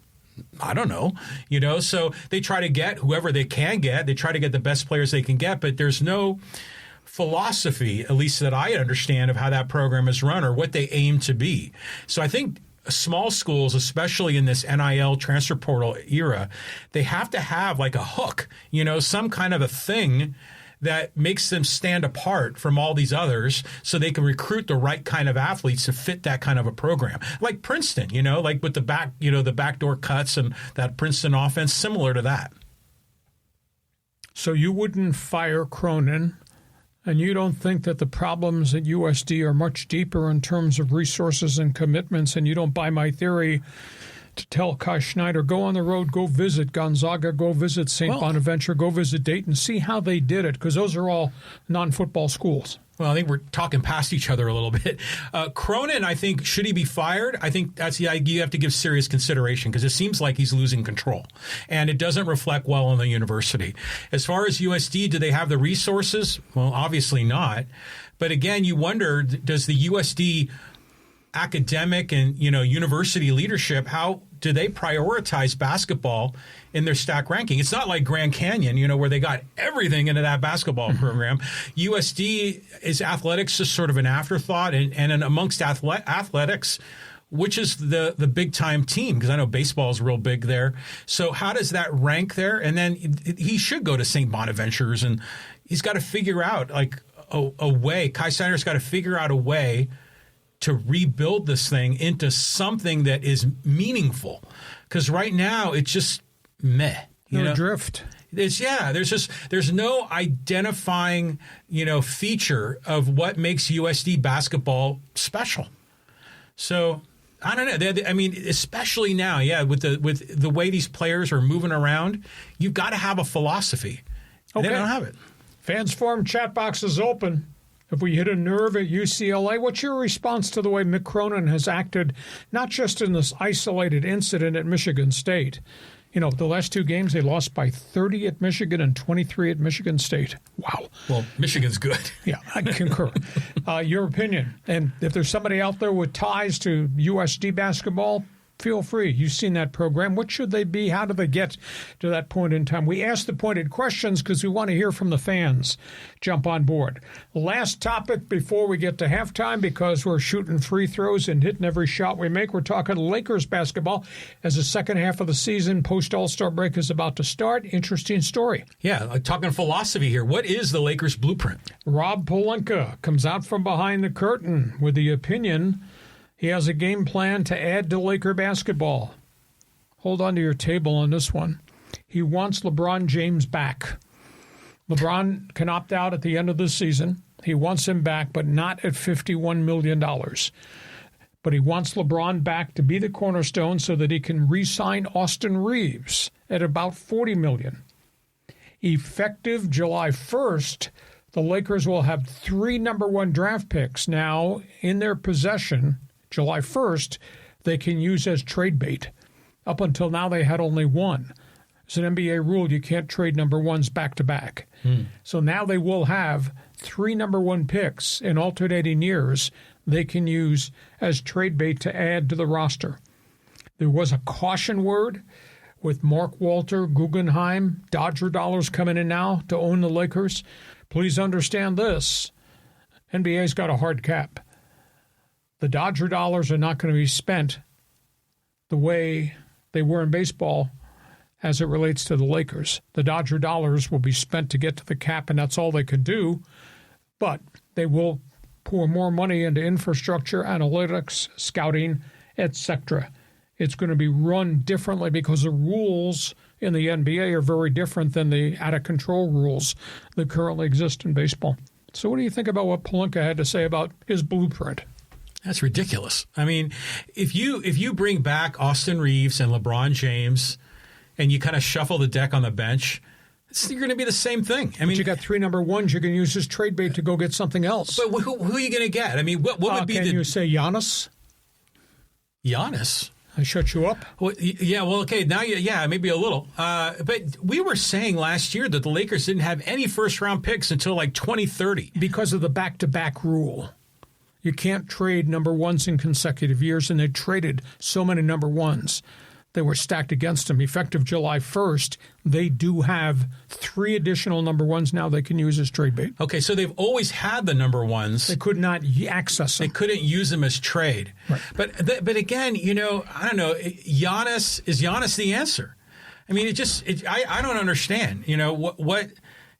I don't know. So they try to get whoever they can get. They try to get the best players they can get, but there's no philosophy, at least that I understand, of how that program is run or what they aim to be. So I think small schools, especially in this NIL transfer portal era, they have to have like a hook, some kind of a thing that makes them stand apart from all these others so they can recruit the right kind of athletes to fit that kind of a program. Like Princeton, like with the backdoor cuts and that Princeton offense, similar to that. So you wouldn't fire Cronin, and you don't think that the problems at USD are much deeper in terms of resources and commitments, and you don't buy my theory to tell Kai Schneider, go on the road, go visit Gonzaga, go visit St. Bonaventure, go visit Dayton, see how they did it, because those are all non-football schools. Well, I think we're talking past each other a little bit. Cronin, I think, should he be fired? I think that's the idea. You have to give serious consideration because it seems like he's losing control, and it doesn't reflect well on the university. As far as USD, do they have the resources? Well, obviously not. But again, you wonder, does the USD academic and university leadership, how do they prioritize basketball in their stack ranking? It's not like Grand Canyon, where they got everything into that basketball program. USD is athletics just sort of an afterthought, and amongst athletics, which is the big time team, because I know baseball is real big there. So how does that rank there? And then he should go to St. Bonaventure's, and he's got to figure out like a way. Kai Snyder's got to figure out a way to rebuild this thing into something that is meaningful. Because right now it's just meh. Drift. There's no identifying, feature of what makes USD basketball special. So I don't know. I mean, especially now, with the way these players are moving around, you've got to have a philosophy. Okay. They don't have it. Fans Forum chat box is open. If we hit a nerve at UCLA, what's your response to the way Mick Cronin has acted, not just in this isolated incident at Michigan State? The last two games, they lost by 30 at Michigan and 23 at Michigan State. Wow. Well, Michigan's good. Yeah, I concur. Your opinion. And if there's somebody out there with ties to USD basketball, feel free. You've seen that program. What should they be? How do they get to that point in time? We ask the pointed questions because we want to hear from the fans. Jump on board. Last topic before we get to halftime, because we're shooting free throws and hitting every shot we make. We're talking Lakers basketball as the second half of the season post-All-Star break is about to start. Interesting story. Yeah, talking philosophy here. What is the Lakers blueprint? Rob Pelinka comes out from behind the curtain with the opinion he has a game plan to add to Laker basketball. Hold on to your table on this one. He wants LeBron James back. LeBron can opt out at the end of the season. He wants him back, but not at $51 million. But he wants LeBron back to be the cornerstone so that he can re-sign Austin Reeves at about $40 million. Effective July 1st, the Lakers will have 3 number 1 draft picks now in their possession. July 1st, they can use as trade bait. Up until now, they had only 1. It's an NBA rule. You can't trade number 1s back-to-back. So now they will have 3 number 1 picks in alternating years they can use as trade bait to add to the roster. There was a caution word with Mark Walter, Guggenheim, Dodger dollars coming in now to own the Lakers. Please understand this. NBA's got a hard cap. The Dodger dollars are not going to be spent the way they were in baseball as it relates to the Lakers. The Dodger dollars will be spent to get to the cap, and that's all they can do. But they will pour more money into infrastructure, analytics, scouting, etc. It's going to be run differently because the rules in the NBA are very different than the out-of-control rules that currently exist in baseball. So what do you think about what Pelinka had to say about his blueprint? That's ridiculous. I mean, if you bring back Austin Reeves and LeBron James and you kind of shuffle the deck on the bench, you're going to be the same thing. I mean, but you got 3 number 1s. You can use as trade bait to go get something else. But who are you going to get? I mean, what would be can you say Giannis? Giannis? I shut you up? Well, yeah, well, okay, now, maybe a little. But we were saying last year that the Lakers didn't have any first-round picks until like 2030. Because of the back-to-back rule. You can't trade number 1s in consecutive years, and they traded so many number 1s. They were stacked against them. Effective July 1st, they do have 3 additional number 1s now they can use as trade bait. Okay, so they've always had the number 1s. They could not access them. They couldn't use them as trade. Right. But again, I don't know, is Giannis the answer? I mean, I don't understand, what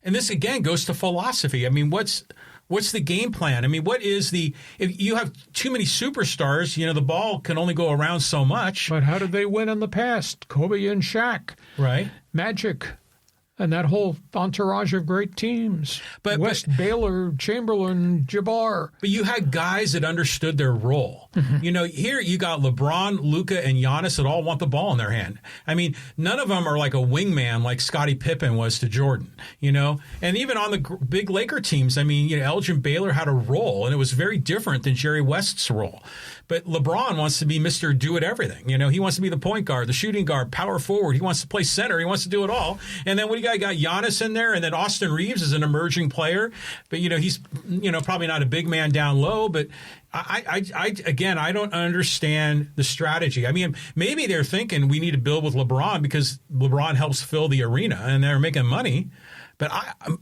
And this, again, goes to philosophy. I mean, what's the game plan? I mean, if you have too many superstars, the ball can only go around so much. But how did they win in the past? Kobe and Shaq. Right. Magic. And that whole entourage of great teams. West, Baylor, Chamberlain, Jabbar. But you had guys that understood their role. Mm-hmm. Here you got LeBron, Luka, and Giannis that all want the ball in their hand. I mean, none of them are like a wingman like Scottie Pippen was to Jordan, And even on the big Laker teams, I mean, Elgin Baylor had a role, and it was very different than Jerry West's role. But LeBron wants to be Mr. Do-It-Everything. He wants to be the point guard, the shooting guard, power forward. He wants to play center. He wants to do it all. And then what do you got Giannis in there, and then Austin Reeves is an emerging player. But, he's, probably not a big man down low. But, I don't understand the strategy. I mean, maybe they're thinking we need to build with LeBron because LeBron helps fill the arena, and they're making money. But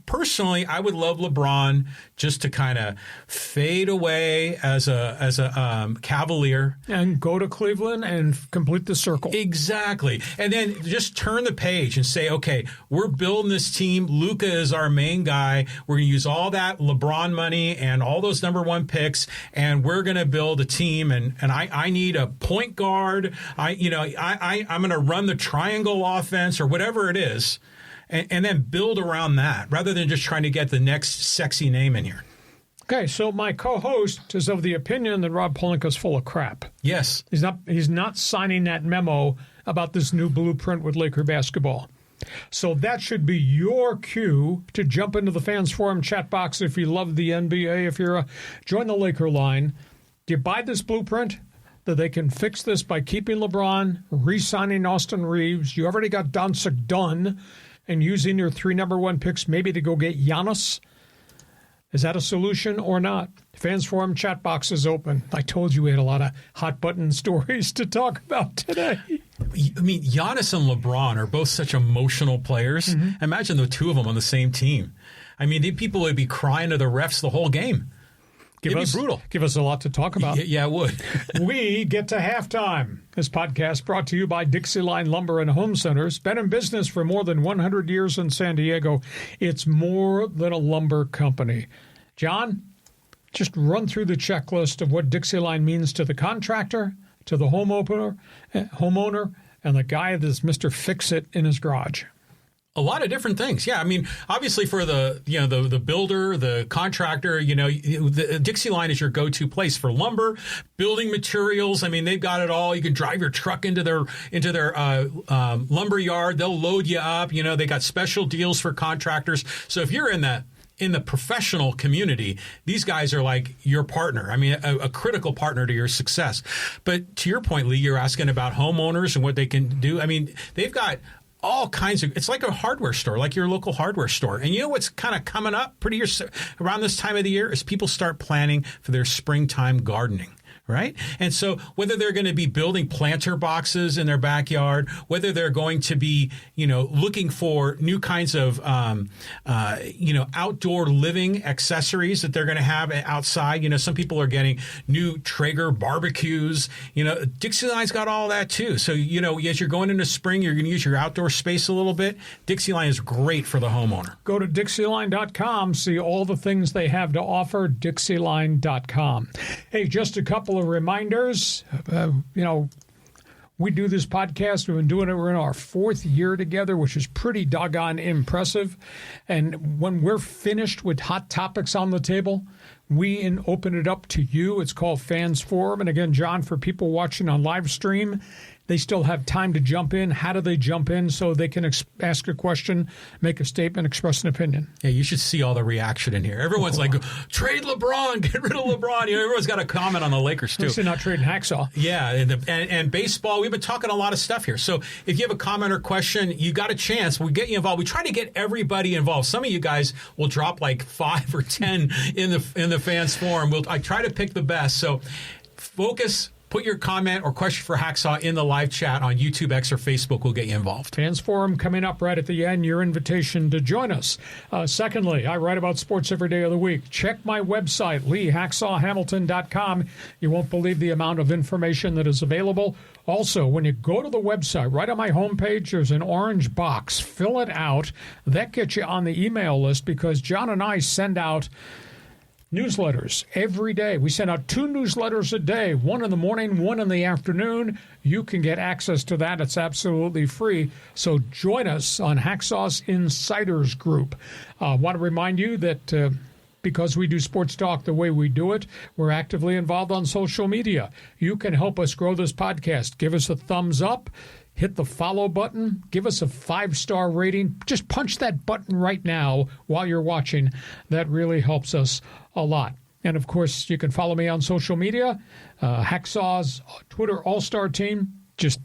personally, I would love LeBron just to kind of fade away as a Cavalier and go to Cleveland and complete the circle. Exactly, and then just turn the page and say, okay, we're building this team. Luka is our main guy. We're going to use all that LeBron money and all those number one picks, and we're going to build a team. And I need a point guard. I'm going to run the triangle offense or whatever it is. And then build around that rather than just trying to get the next sexy name in here. Okay, so my co-host is of the opinion that Rob Pelinka is full of crap. Yes. He's not signing that memo about this new blueprint with Laker basketball. So that should be your cue to jump into the Fans Forum chat box if you love the NBA. If you're join the Laker line. Do you buy this blueprint? That they can fix this by keeping LeBron, re-signing Austin Reeves. You already got Doncic done. And using your 3 number 1 picks maybe to go get Giannis? Is that a solution or not? Fans Forum chat box is open. I told you we had a lot of hot button stories to talk about today. I mean, Giannis and LeBron are both such emotional players. Mm-hmm. Imagine the two of them on the same team. I mean, the people would be crying to the refs the whole game. It'd be brutal. Give us a lot to talk about. Yeah, it would. We get to halftime. This podcast brought to you by Dixieline Lumber and Home Centers. Been in business for more than 100 years in San Diego. It's more than a lumber company. John, just run through the checklist of what Dixieline means to the contractor, to the homeowner, and the guy that's Mr. Fix-It in his garage. A lot of different things. Yeah, I mean, obviously for the builder, the contractor, the Dixieline is your go-to place for lumber, building materials. I mean, they've got it all. You can drive your truck into their lumber yard. They'll load you up. They got special deals for contractors. So if you're in the professional community, these guys are like your partner. I mean, a critical partner to your success. But to your point, Lee, you're asking about homeowners and what they can do. I mean, they've got all kinds of, it's like a hardware store, like your local hardware store. And you know what's kind of coming up around this time of the year is people start planning for their springtime gardening. Right? And so whether they're going to be building planter boxes in their backyard, whether they're going to be, looking for new kinds of, outdoor living accessories that they're going to have outside. Some people are getting new Traeger barbecues. Dixieline's got all that too. So, as you're going into spring, you're going to use your outdoor space a little bit. Dixieline is great for the homeowner. Go to Dixieline.com, see all the things they have to offer, Dixieline.com. Hey, just a couple of reminders. We do this podcast. We've been doing it. We're in our 4th year together, which is pretty doggone impressive. And when we're finished with hot topics on the table, we open it up to you. It's called Fans Forum. And again, John, for people watching on live stream, they still have time to jump in. How do they jump in so they can ask a question, make a statement, express an opinion? Yeah, you should see all the reaction in here. Everyone's like, trade LeBron, get rid of LeBron. Everyone's got a comment on the Lakers, too. They're not trading Hacksaw. Yeah, and baseball, we've been talking a lot of stuff here. So if you have a comment or question, you got a chance. We get you involved. We try to get everybody involved. Some of you guys will drop like 5 or 10 in the Fans Forum. I try to pick the best. So focus. put your comment or question for Hacksaw in the live chat on YouTube, X, or Facebook. We'll get you involved. Fans Forum coming up right at the end. Your invitation to join us. Secondly, I write about sports every day of the week. Check my website, LeeHacksawHamilton.com. You won't believe the amount of information that is available. Also, when you go to the website, right on my homepage, there's an orange box. Fill it out. That gets you on the email list because John and I send out newsletters every day. We send out 2 newsletters a day, one in the morning, one in the afternoon. You can get access to that. It's absolutely free. So join us on Hacksaw's Insiders Group. I want to remind you that because we do sports talk the way we do it, we're actively involved on social media. You can help us grow this podcast. Give us a thumbs up. Hit the follow button. Give us a 5-star rating. Just punch that button right now while you're watching. That really helps us a lot. And, of course, you can follow me on social media. Hacksaw's Twitter All-Star Team. Just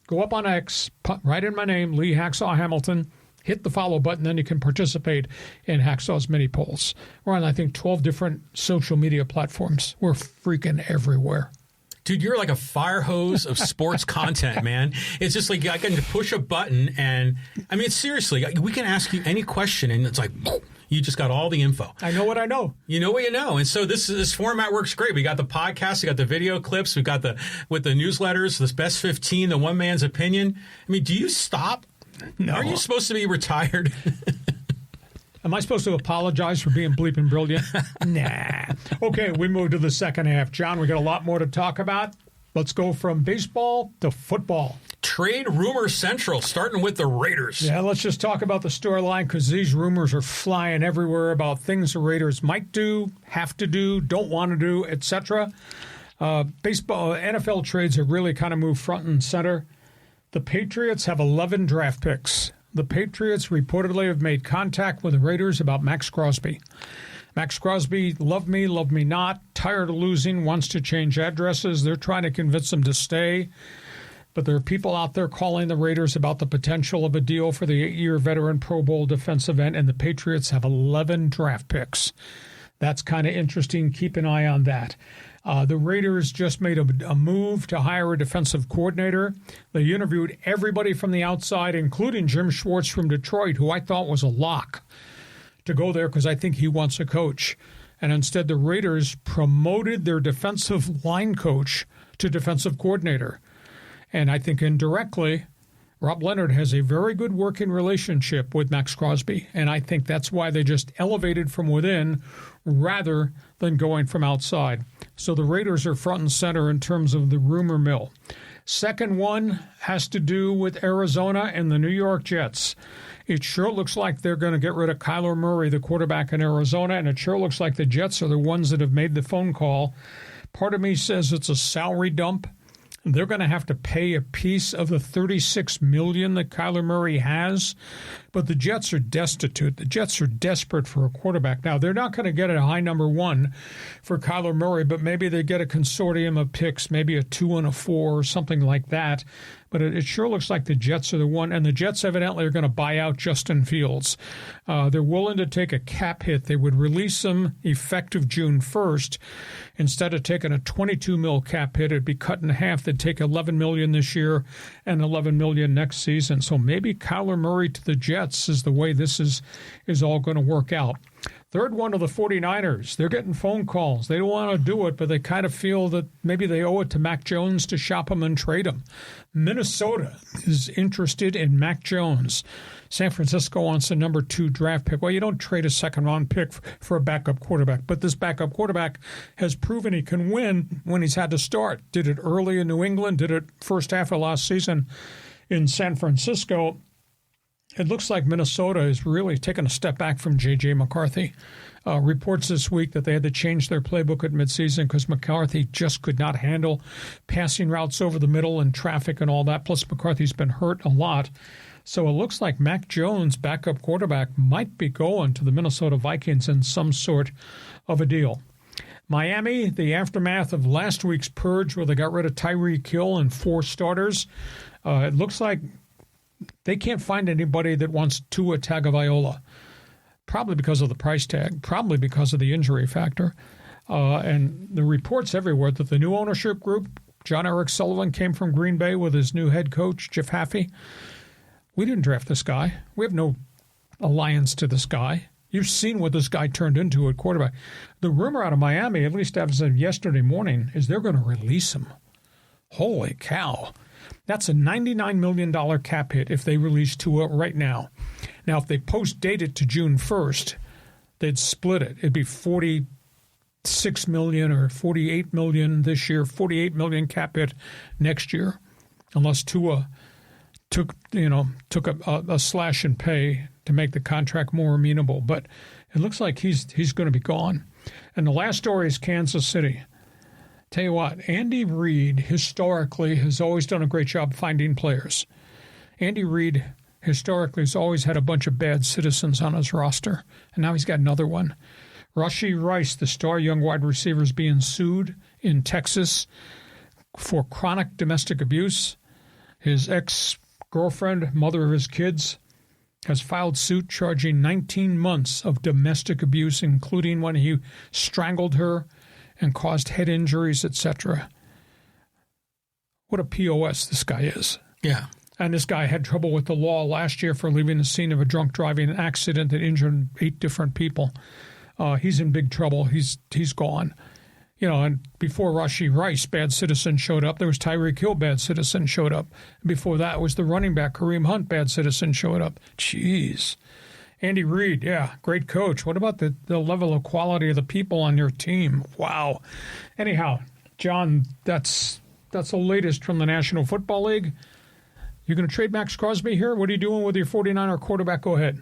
go up on X, write in my name, Lee Hacksaw Hamilton. Hit the follow button, then you can participate in Hacksaw's mini polls. We're on, I think, 12 different social media platforms. We're freaking everywhere. Dude, you're like a fire hose of sports content, man. It's just like I can push a button and, I mean, seriously, we can ask you any question and it's like, you just got all the info. I know what I know. You know what you know. And so this format works great. We got the podcast, we got the video clips, we got with the newsletters, this best 15, the one man's opinion. I mean, do you stop? No. Are you supposed to be retired? Am I supposed to apologize for being bleeping brilliant? Nah. Okay, we move to the second half. John, we got a lot more to talk about. Let's go from baseball to football. Trade rumor central, starting with the Raiders. Yeah, let's just talk about the storyline because these rumors are flying everywhere about things the Raiders might do, have to do, don't want to do, etc. Baseball, NFL trades have really kind of moved front and center. The Patriots have 11 draft picks. The Patriots reportedly have made contact with the Raiders about Max Crosby. Max Crosby, love me not, tired of losing, wants to change addresses. They're trying to convince him to stay. But there are people out there calling the Raiders about the potential of a deal for the 8-year veteran Pro Bowl defensive end, and the Patriots have 11 draft picks. That's kind of interesting. Keep an eye on that. The Raiders just made a move to hire a defensive coordinator. They interviewed everybody from the outside, including Jim Schwartz from Detroit, who I thought was a lock to go there because I think he wants a coach. And instead, the Raiders promoted their defensive line coach to defensive coordinator. And I think indirectly, Rob Leonard has a very good working relationship with Max Crosby. And I think that's why they just elevated from within rather than going from outside. So the Raiders are front and center in terms of the rumor mill. Second one has to do with Arizona and the New York Jets. It sure looks like they're going to get rid of Kyler Murray, the quarterback in Arizona, and it sure looks like the Jets are the ones that have made the phone call. Part of me says it's a salary dump. They're going to have to pay a piece of the $36 million that Kyler Murray has, but the Jets are destitute. The Jets are desperate for a quarterback. Now, they're not going to get a high number 1 for Kyler Murray, but maybe they get a consortium of picks, maybe a 2 and a 4 or something like that. But it sure looks like the Jets are the one, and the Jets evidently are going to buy out Justin Fields. They're willing to take a cap hit. They would release him effective June 1st. Instead of taking a $22 million cap hit, it'd be cut in half. They'd take $11 million this year and $11 million next season. So maybe Kyler Murray to the Jets is the way this is all going to work out. Third one of the 49ers. They're getting phone calls. They don't want to do it, but they kind of feel that maybe they owe it to Mac Jones to shop him and trade him. Minnesota is interested in Mac Jones. San Francisco wants a number 2 draft pick. Well, you don't trade a second-round pick for a backup quarterback, but this backup quarterback has proven he can win when he's had to start. Did it early in New England, did it first half of last season in San Francisco. It looks like Minnesota is really taking a step back from J.J. McCarthy. Reports this week that they had to change their playbook at midseason because McCarthy just could not handle passing routes over the middle and traffic and all that. Plus, McCarthy's been hurt a lot. So it looks like Mac Jones, backup quarterback, might be going to the Minnesota Vikings in some sort of a deal. Miami, the aftermath of last week's purge where they got rid of Tyreek Hill and 4 starters, it looks like they can't find anybody that wants Tua Tagovailoa, probably because of the price tag, probably because of the injury factor. And the reports everywhere that the new ownership group John Eric Sullivan came from Green Bay with his new head coach, Jeff Haffey. We didn't draft this guy. We have no alliance to this guy. You've seen what this guy turned into at quarterback. The rumor out of Miami, at least as of yesterday morning, is they're going to release him. Holy cow. That's a $99 million cap hit if they release Tua right now. Now, if they post-date it to June 1st, they'd split it. It'd be $46 million or $48 million this year, $48 million cap hit next year, unless Tua took a slash in pay to make the contract more amenable. But it looks like he's going to be gone. And the last story is Kansas City. Tell you what, Andy Reid historically has always done a great job finding players. Andy Reid historically has always had a bunch of bad citizens on his roster, and now he's got another one. Rashee Rice, the star young wide receiver, is being sued in Texas for chronic domestic abuse. His ex-girlfriend, mother of his kids, has filed suit charging 19 months of domestic abuse, including when he strangled her and caused head injuries, etc. What a POS this guy is. Yeah. And this guy had trouble with the law last year for leaving the scene of a drunk driving accident that injured 8 different people. He's in big trouble. He's gone. And before Rashee Rice, bad citizen, showed up. There was Tyreek Hill, bad citizen, showed up. Before that was the running back, Kareem Hunt, bad citizen, showed up. Jeez. Andy Reid, yeah, great coach. What about the level of quality of the people on your team? Wow. Anyhow, John, that's the latest from the National Football League. You going to trade Max Crosby here? What are you doing with your 49er quarterback? Go ahead.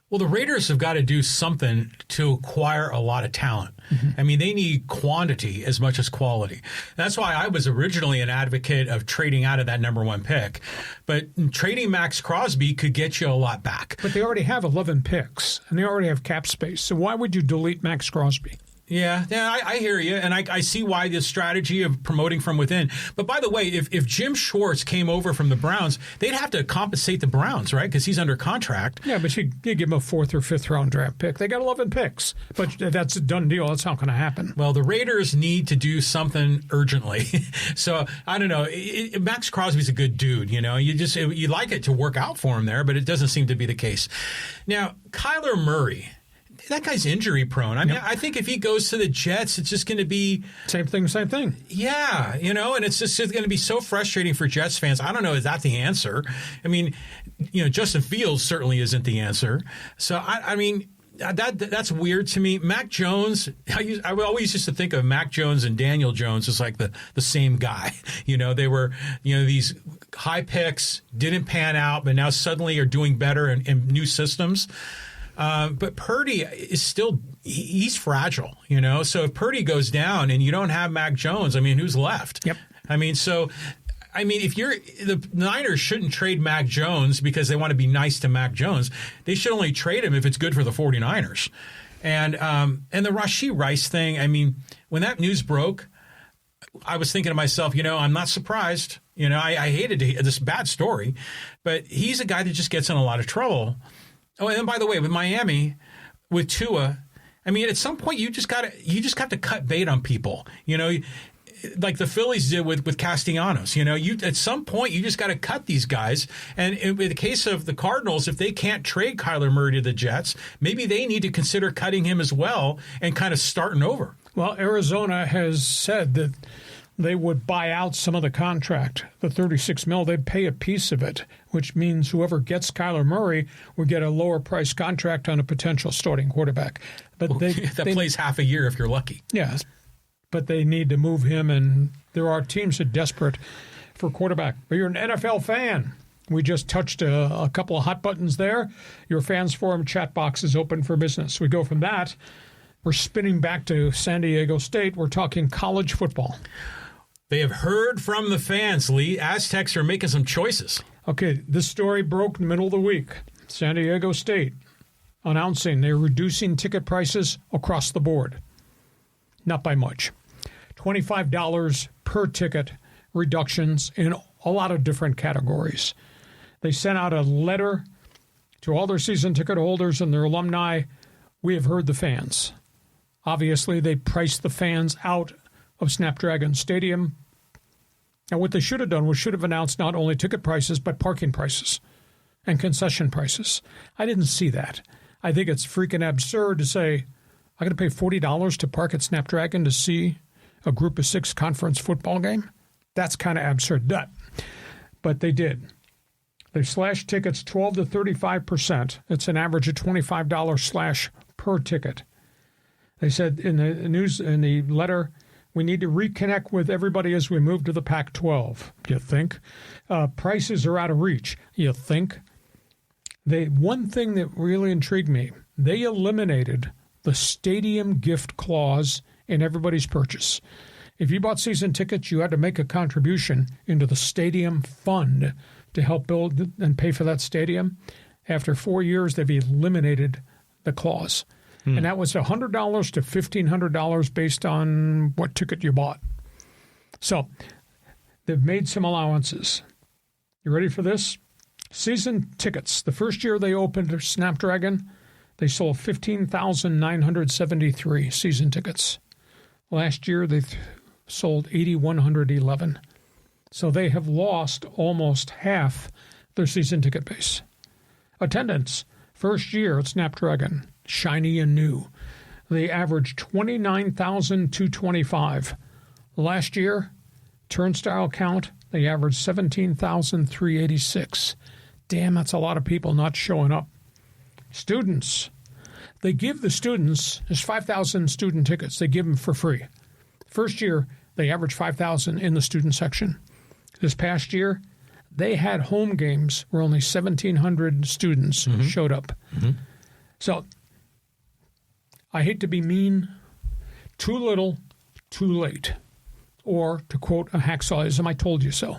Well, the Raiders have got to do something to acquire a lot of talent. Mm-hmm. I mean, they need quantity as much as quality. That's why I was originally an advocate of trading out of that number 1 pick. But trading Max Crosby could get you a lot back. But they already have 11 picks, and they already have cap space. So why would you delete Max Crosby? Yeah, I hear you, and I see why this strategy of promoting from within. But by the way, if Jim Schwartz came over from the Browns, they'd have to compensate the Browns, right? Because he's under contract. Yeah, but you give him a 4th or 5th round draft pick. They got 11 picks, but that's a done deal. That's not going to happen. Well, the Raiders need to do something urgently. So I don't know. Max Crosby's a good dude. You like it to work out for him there, but it doesn't seem to be the case. Now, Kyler Murray. That guy's injury prone. I mean, yep. I think if he goes to the Jets, it's just going to be same thing. Yeah, and it's just going to be so frustrating for Jets fans. I don't know, is that the answer? I mean, Justin Fields certainly isn't the answer. So I mean, that's weird to me. Mac Jones, I always used to think of Mac Jones and Daniel Jones as like the same guy. They were these high picks, didn't pan out, but now suddenly are doing better in new systems. But Purdy is still, he's fragile, So if Purdy goes down and you don't have Mac Jones, I mean, who's left? Yep. If the Niners shouldn't trade Mac Jones because they want to be nice to Mac Jones. They should only trade him if it's good for the 49ers. And the Rashee Rice thing, I mean, when that news broke, I was thinking to myself, I'm not surprised. I hated this bad story, but he's a guy that just gets in a lot of trouble. Oh, and then by the way, with Miami, with Tua, I mean, at some point you just got to cut bait on people, like the Phillies did with Castellanos. At some point you just got to cut these guys. And in the case of the Cardinals, if they can't trade Kyler Murray to the Jets, maybe they need to consider cutting him as well and kind of starting over. Well, Arizona has said that they would buy out some of the contract, the $36 million. They'd pay a piece of it, which means whoever gets Kyler Murray would get a lower price contract on a potential starting quarterback. But they plays half a year if you're lucky. Yes, but they need to move him, and there are teams that are desperate for quarterback. But you're an NFL fan. We just touched a couple of hot buttons there. Your Fans Forum chat box is open for business. We go from that. We're spinning back to San Diego State. We're talking college football. They have heard from the fans, Lee. Aztecs are making some choices. Okay, this story broke in the middle of the week. San Diego State announcing they're reducing ticket prices across the board. Not by much. $25 per ticket reductions in a lot of different categories. They sent out a letter to all their season ticket holders and their alumni. We have heard the fans. Obviously, they priced the fans out of Snapdragon Stadium. Now, what they should have done was should have announced not only ticket prices, but parking prices and concession prices. I didn't see that. I think it's freaking absurd to say, I got to pay $40 to park at Snapdragon to see a Group of 6 conference football game. That's kind of absurd. But they did. They slashed tickets 12 to 35%. It's an average of $25 slash per ticket. They said in the news, in the letter, we need to reconnect with everybody as we move to the Pac-12. You think? Prices are out of reach. You think? One thing that really intrigued me, they eliminated the stadium gift clause in everybody's purchase. If you bought season tickets, you had to make a contribution into the stadium fund to help build and pay for that stadium. After 4 years, they've eliminated the clause. And that was $100 to $1,500 based on what ticket you bought. So they've made some allowances. You ready for this? Season tickets. The first year they opened Snapdragon, they sold 15,973 season tickets. Last year they sold 8,111. So they have lost almost half their season ticket base. Attendance. First year at Snapdragon, shiny and new. They averaged 29,225. Last year, turnstile count, they averaged 17,386. Damn, that's a lot of people not showing up. Students. They give the students, there's 5,000 student tickets. They give them for free. First year, they averaged 5,000 in the student section. This past year, they had home games where only 1,700 students showed up. So, I hate to be mean, too little, too late. Or, to quote a hacksawism, I told you so.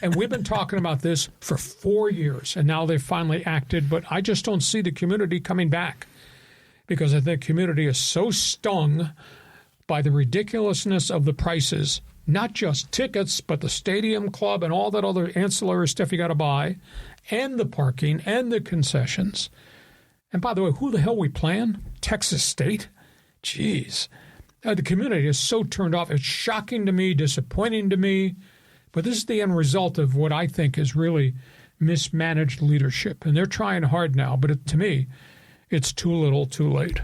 And we've been talking about this for 4 years, and now they've finally acted, but I just don't see the community coming back because I think the community is so stung by the ridiculousness of the prices, not just tickets, but the stadium club and all that other ancillary stuff you got to buy, and the parking and the concessions. And by the way, who the hell we playing? Texas State? Jeez. The community is so turned off. It's shocking to me, disappointing to me. But this is the end result of what I think is really mismanaged leadership. And they're trying hard now, but to me, it's too little, too late.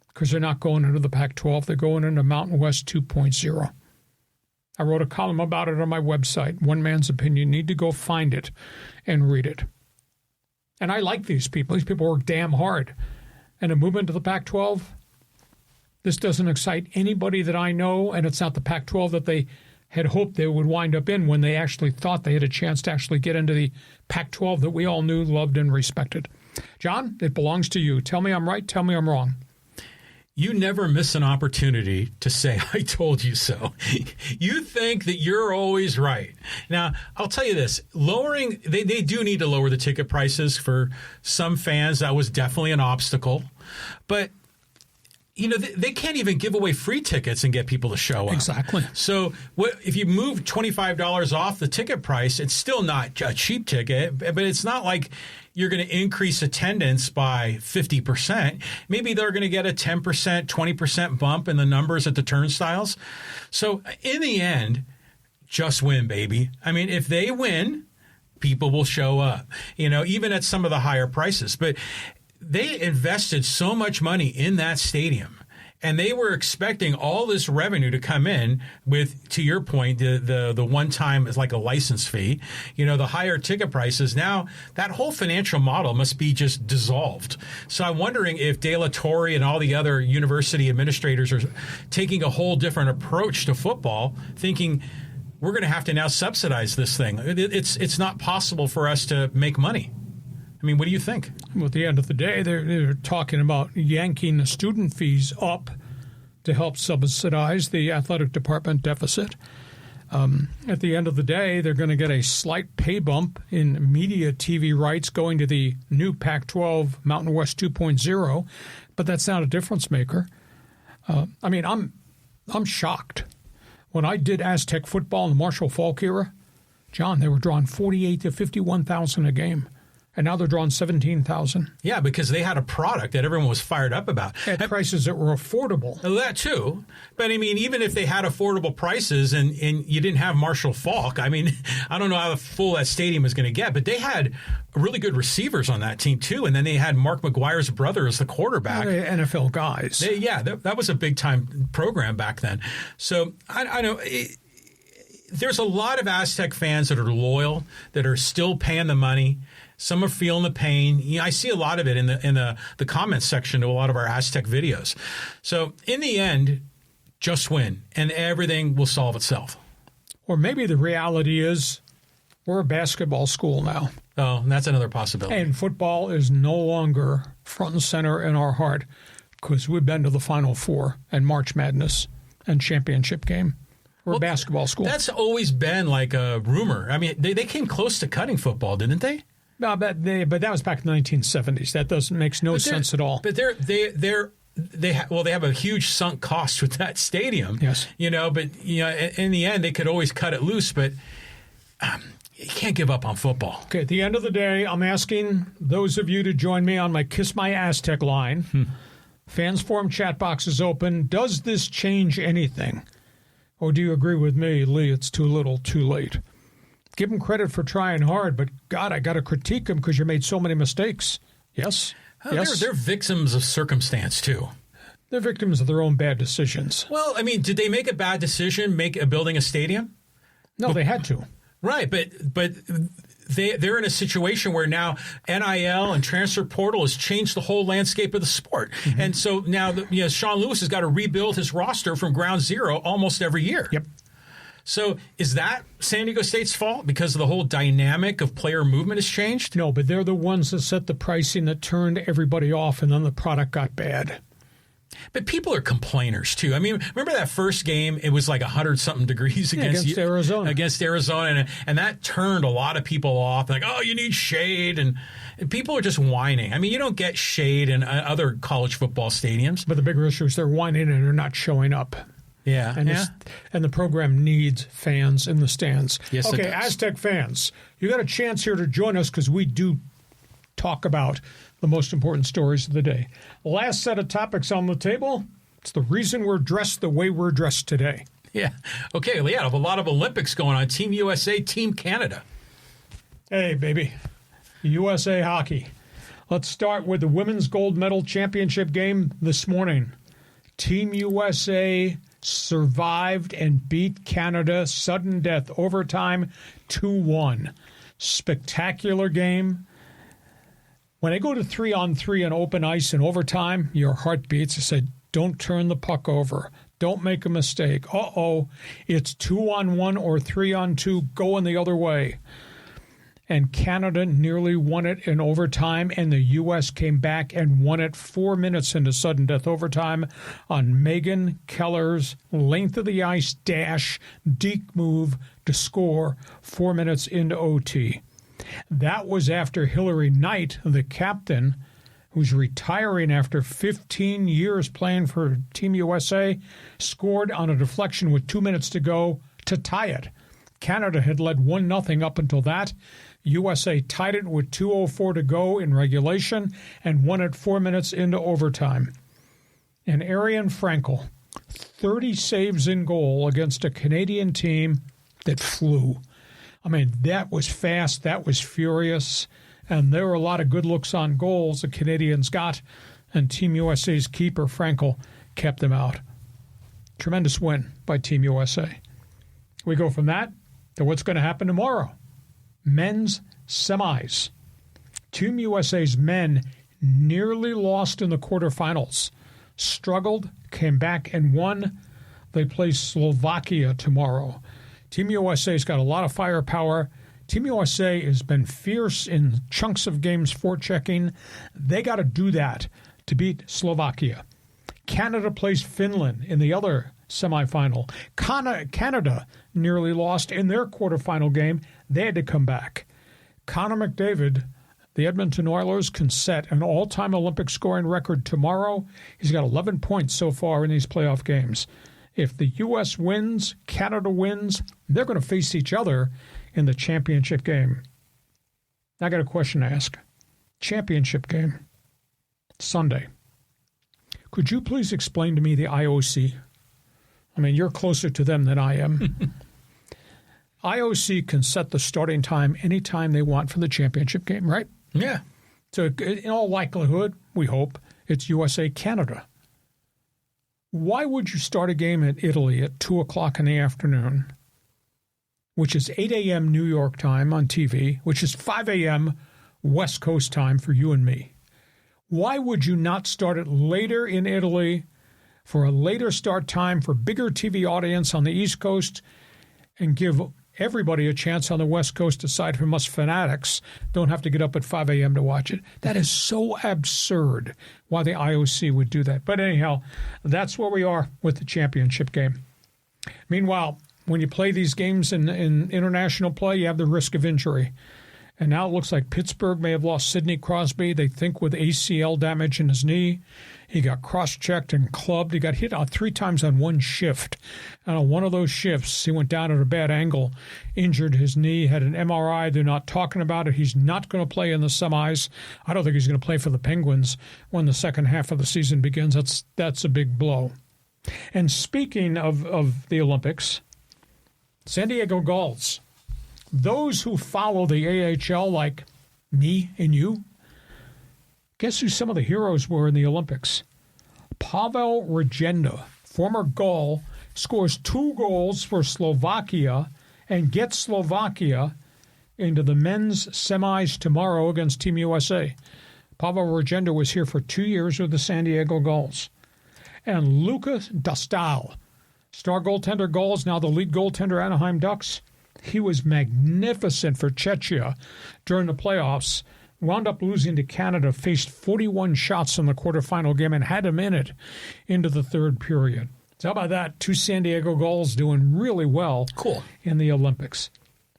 Because they're not going into the Pac-12. They're going into Mountain West 2.0. I wrote a column about it on my website, One Man's Opinion. You need to go find it and read it. And I like these people. These people work damn hard. And a movement to the Pac-12, this doesn't excite anybody that I know, and it's not the Pac-12 that they had hoped they would wind up in when they actually thought they had a chance to actually get into the Pac-12 that we all knew, loved, and respected. John, it belongs to you. Tell me I'm right. Tell me I'm wrong. You never miss an opportunity to say, I told you so. You think that you're always right. Now, I'll tell you this. They do need to lower the ticket prices for some fans. That was definitely an obstacle. But they can't even give away free tickets and get people to show up. Exactly. So if you move $25 off the ticket price, it's still not a cheap ticket, but it's not like you're going to increase attendance by 50%. Maybe they're going to get a 10%, 20% bump in the numbers at the turnstiles. So in the end, just win, baby. I mean, if they win, people will show up, even at some of the higher prices. But they invested so much money in that stadium, and they were expecting all this revenue to come in with, to your point, the one time is like a license fee, the higher ticket prices. Now that whole financial model must be just dissolved. So I'm wondering if De La Torre and all the other university administrators are taking a whole different approach to football, thinking we're going to have to now subsidize this thing. It's not possible for us to make money. I mean, what do you think? Well, at the end of the day, they're talking about yanking the student fees up to help subsidize the athletic department deficit. At the end of the day, they're going to get a slight pay bump in media TV rights going to the new Pac-12 Mountain West 2.0, but that's not a difference maker. I'm shocked. When I did Aztec football in the Marshall Faulk era, John, they were drawing 48 to 51,000 a game. And now they're drawing 17,000. Yeah, because they had a product that everyone was fired up about. At prices that were affordable. That too. But I mean, even if they had affordable prices and you didn't have Marshall Faulk, I mean, I don't know how full that stadium is going to get, but they had really good receivers on that team too. And then they had Mark McGuire's brother as the quarterback. NFL guys. That was a big time program back then. So I know there's a lot of Aztec fans that are loyal, that are still paying the money. Some are feeling the pain. I see a lot of it in the comments section to a lot of our Aztec videos. So in the end, just win, and everything will solve itself. Or maybe the reality is we're a basketball school now. Oh, that's another possibility. And football is no longer front and center in our heart because we've been to the Final Four and March Madness and championship game. We're a basketball school. That's always been like a rumor. I mean, they came close to cutting football, didn't they? No, but that was back in the 1970s. That makes no sense at all. But they have a huge sunk cost with that stadium. Yes. But in the end they could always cut it loose. But you can't give up on football. Okay, at the end of the day, I'm asking those of you to join me on my Kiss My Aztec line. Fans Forum chat box is open. Does this change anything? Or do you agree with me, Lee, it's too little, too late? Give them credit for trying hard, but God, I got to critique them because you made so many mistakes. Yes? Yes. They're victims of circumstance, too. They're victims of their own bad decisions. Well, I mean, did they make a bad decision building a stadium? No, they had to. Right, but they're in a situation where now NIL and transfer portal has changed the whole landscape of the sport. Mm-hmm. And so now Sean Lewis has got to rebuild his roster from ground zero almost every year. Yep. So is that San Diego State's fault because of the whole dynamic of player movement has changed? No, but they're the ones that set the pricing that turned everybody off, and then the product got bad. But people are complainers, too. I mean, remember that first game? It was like 100-something degrees against Arizona. Against Arizona, and that turned a lot of people off. Like, oh, you need shade, and people are just whining. I mean, you don't get shade in other college football stadiums. But the bigger issue is they're whining and they're not showing up. Yeah. And the program needs fans in the stands. Yes, okay, Aztec fans, you got a chance here to join us because we do talk about the most important stories of the day. Last set of topics on the table, it's the reason we're dressed the way we're dressed today. Yeah. Okay, well, a lot of Olympics going on. Team USA, Team Canada. Hey, baby. USA hockey. Let's start with the women's gold medal championship game this morning. Team USA survived and beat Canada, sudden death, overtime, 2-1. Spectacular game. When I go to 3-on-3 on open ice in overtime, your heart beats. I said, don't turn the puck over. Don't make a mistake. It's 2-on-1 or 3-on-2 going the other way. And Canada nearly won it in overtime, and the U.S. came back and won it 4 minutes into sudden death overtime on Megan Keller's length of the ice dash deke move to score 4 minutes into OT. That was after Hillary Knight, the captain, who's retiring after 15 years playing for Team USA, scored on a deflection with 2 minutes to go to tie it. Canada had led 1-0 up until that. USA tied it with 2:04 to go in regulation and won it 4 minutes into overtime. And Ariane Frankel, 30 saves in goal against a Canadian team that flew. I mean, that was fast, that was furious, and there were a lot of good looks on goals the Canadians got, and Team USA's keeper, Frankel, kept them out. Tremendous win by Team USA. We go from that to what's going to happen tomorrow. Men's semis. Team USA's men nearly lost in the quarterfinals, struggled, came back and won. They play Slovakia tomorrow. Team USA's got a lot of firepower. Team USA has been fierce in chunks of games forechecking. They got to do that to beat Slovakia. Canada plays Finland in the other semifinal. Canada nearly lost in their quarterfinal game. They had to come back. Connor McDavid, the Edmonton Oilers, can set an all-time Olympic scoring record tomorrow. He's got 11 points so far in these playoff games. If the U.S. wins, Canada wins, they're going to face each other in the championship game. I got a question to ask. Championship game, Sunday. Could you please explain to me the IOC? I mean, you're closer to them than I am. IOC can set the starting time anytime they want for the championship game, right? Yeah. So in all likelihood, we hope, it's USA-Canada. Why would you start a game at Italy at 2 o'clock in the afternoon, which is 8 a.m. New York time on TV, which is 5 a.m. West Coast time for you and me? Why would you not start it later in Italy for a later start time for bigger TV audience on the East Coast and give everybody a chance on the West Coast, aside from us fanatics, don't have to get up at 5 a.m. to watch it? That is so absurd why the IOC would do that. But anyhow, that's where we are with the championship game. Meanwhile, when you play these games in international play, you have the risk of injury. And now it looks like Pittsburgh may have lost Sidney Crosby, they think, with ACL damage in his knee. He got cross-checked and clubbed. He got hit 3 times on one shift. And on one of those shifts, he went down at a bad angle, injured his knee, had an MRI. They're not talking about it. He's not going to play in the semis. I don't think he's going to play for the Penguins when the second half of the season begins. That's a big blow. And speaking of the Olympics, San Diego Gulls. Those who follow the AHL, like me and you, guess who some of the heroes were in the Olympics? Pavel Regenda, former Gull, scores 2 goals for Slovakia and gets Slovakia into the men's semis tomorrow against Team USA. Pavel Regenda was here for 2 years with the San Diego Gulls. And Lucas Dostal, star goaltender Gulls, now the lead goaltender Anaheim Ducks. He was magnificent for Czechia during the playoffs. Wound up losing to Canada, faced 41 shots in the quarterfinal game and had him in it into the third period. So how about that? 2 San Diego Gulls doing really well in the Olympics.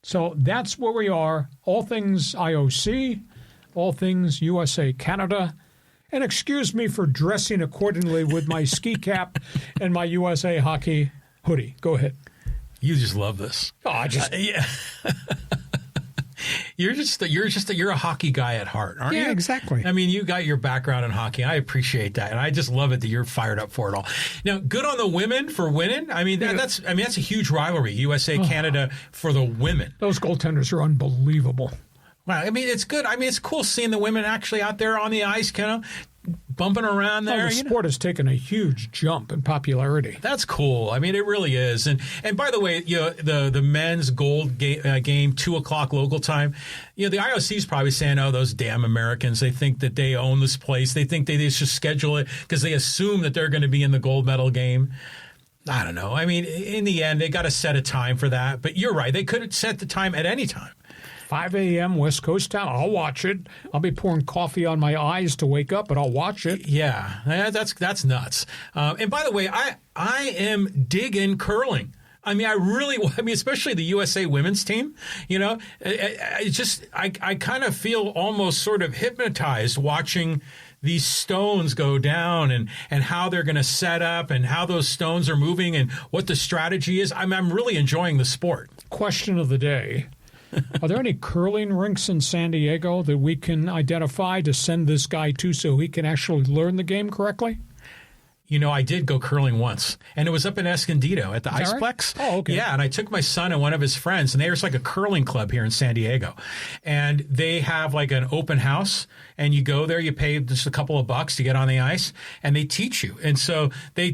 So that's where we are. All things IOC, all things USA-Canada. And excuse me for dressing accordingly with my ski cap and my USA hockey hoodie. Go ahead. You just love this. Oh, yeah. You're a hockey guy at heart, aren't you? Yeah, exactly. I mean, you got your background in hockey. I appreciate that, and I just love it that you're fired up for it all. Now, good on the women for winning. I mean, that's a huge rivalry. USA Canada for the women. Those goaltenders are unbelievable. Wow, I mean, it's good. I mean, it's cool seeing the women actually out there on the ice, kind of bumping around there. The sport has taken a huge jump in popularity. That's cool. I mean, it really is. And by the way, the men's gold game, 2 o'clock local time. The IOC is probably saying, "Oh, those damn Americans! They think that they own this place. They think they should schedule it because they assume that they're going to be in the gold medal game." I don't know. I mean, in the end, they got to set a time for that. But you're right; they could set the time at any time. 5 a.m. West Coast time. I'll watch it. I'll be pouring coffee on my eyes to wake up, but I'll watch it. Yeah, that's nuts. And by the way, I am digging curling. I mean, especially the USA women's team. I kind of feel almost sort of hypnotized watching these stones go down and how they're going to set up and how those stones are moving and what the strategy is. I'm really enjoying the sport. Question of the day. Are there any curling rinks in San Diego that we can identify to send this guy to so he can actually learn the game correctly? I did go curling once, and it was up in Escondido at the Iceplex. Right? Oh, okay. Yeah, and I took my son and one of his friends, and there's like a curling club here in San Diego. And they have like an open house, and you go there, you pay just a couple of bucks to get on the ice, and they teach you. And so they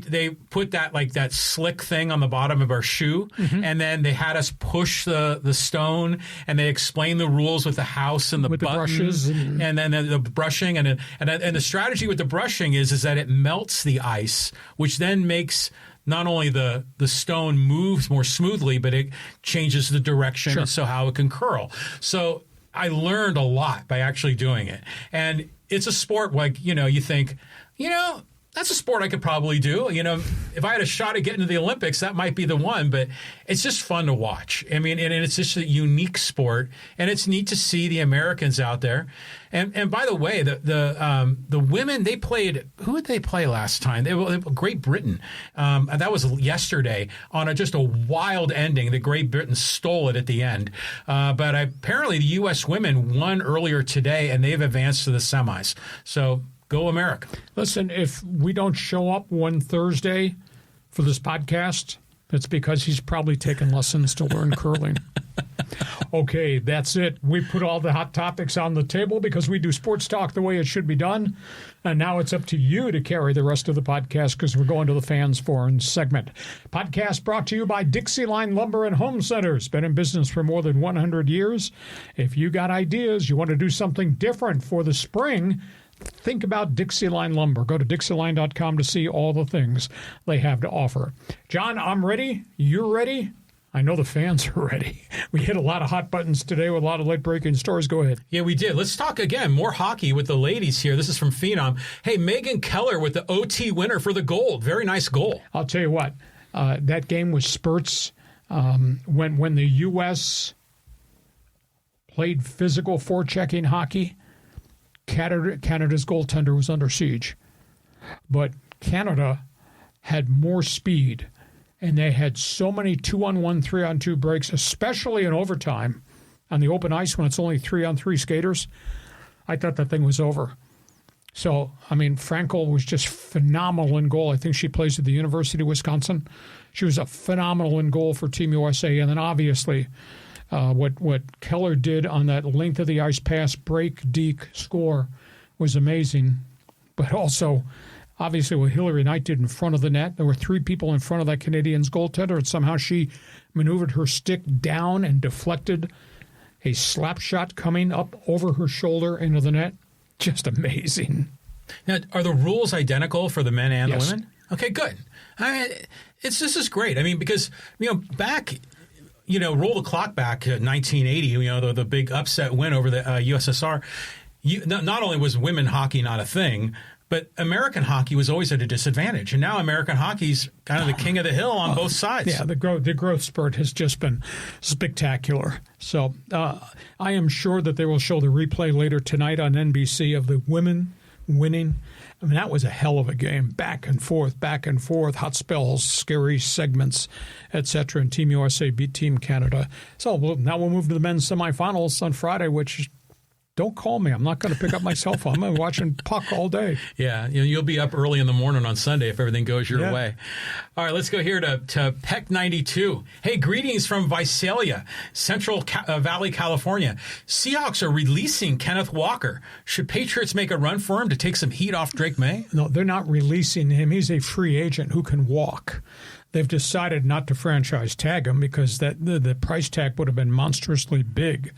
put that slick thing on the bottom of our shoe, and then they had us push the stone, and they explained the rules with the house and the brushes. And then the brushing. And the strategy with the brushing is that it melts the ice, which then makes not only the stone moves more smoothly, but it changes the direction and so how it can curl. So I learned a lot by actually doing it. And it's a sport like, you think, that's a sport I could probably do. You know, if I had a shot at getting to the Olympics, that might be the one. But it's just fun to watch. I mean, and it's just a unique sport, and it's neat to see the Americans out there. And by the way, the women, they played. Who did they play last time? They were Great Britain. And that was yesterday on just a wild ending. The Great Britain stole it at the end. But apparently, the U.S. women won earlier today, and they've advanced to the semis. So. Go America. Listen, if we don't show up one Thursday for this podcast, it's because he's probably taken lessons to learn curling. Okay, that's it. We put all the hot topics on the table because we do sports talk the way it should be done. And now it's up to you to carry the rest of the podcast because we're going to the Fans Forum segment. Podcast brought to you by Dixieline Lumber and Home Centers. Been in business for more than 100 years. If you got ideas, you want to do something different for the spring, think about Dixieline Lumber. Go to Dixieline.com to see all the things they have to offer. John, I'm ready. You're ready. I know the fans are ready. We hit a lot of hot buttons today with a lot of late-breaking stories. Go ahead. Yeah, we did. Let's talk again. More hockey with the ladies here. This is from Phenom. Hey, Megan Keller with the OT winner for the gold. Very nice goal. I'll tell you what. That game was spurts. When the U.S. played physical forechecking hockey, Canada's goaltender was under siege. But Canada had more speed, and they had so many 2-on-1, 3-on-2 breaks, especially in overtime on the open ice when it's only 3-on-3 skaters. I thought that thing was over. So, I mean, Frankel was just phenomenal in goal. I think she plays at the University of Wisconsin. She was a phenomenal in goal for Team USA. And then obviously what Keller did on that length of the ice pass, break, deke, score was amazing. But also, obviously, what Hillary Knight did in front of the net, there were three people in front of that Canadians goaltender, and somehow she maneuvered her stick down and deflected a slap shot coming up over her shoulder into the net. Just amazing. Now, are the rules identical for the men and Yes. the women? Okay, good. I mean, this is great. I mean, because, back, roll the clock back to 1980, the big upset win over the USSR. Not only was women hockey not a thing, but American hockey was always at a disadvantage. And now American hockey's kind of the king of the hill on both sides. Yeah, the growth spurt has just been spectacular. So I am sure that they will show the replay later tonight on NBC of the women winning. I mean, that was a hell of a game. Back and forth, hot spells, scary segments, etc. And Team USA beat Team Canada. So now we'll move to the men's semifinals on Friday, which don't call me. I'm not going to pick up my cell phone. I'm going to be watching puck all day. Yeah, you'll be up early in the morning on Sunday if everything goes your way. All right, let's go here to Peck 92. Hey, greetings from Visalia, Central Valley, California. Seahawks are releasing Kenneth Walker. Should Patriots make a run for him to take some heat off Drake May? No, they're not releasing him. He's a free agent who can walk. They've decided not to franchise tag him because the price tag would have been monstrously big.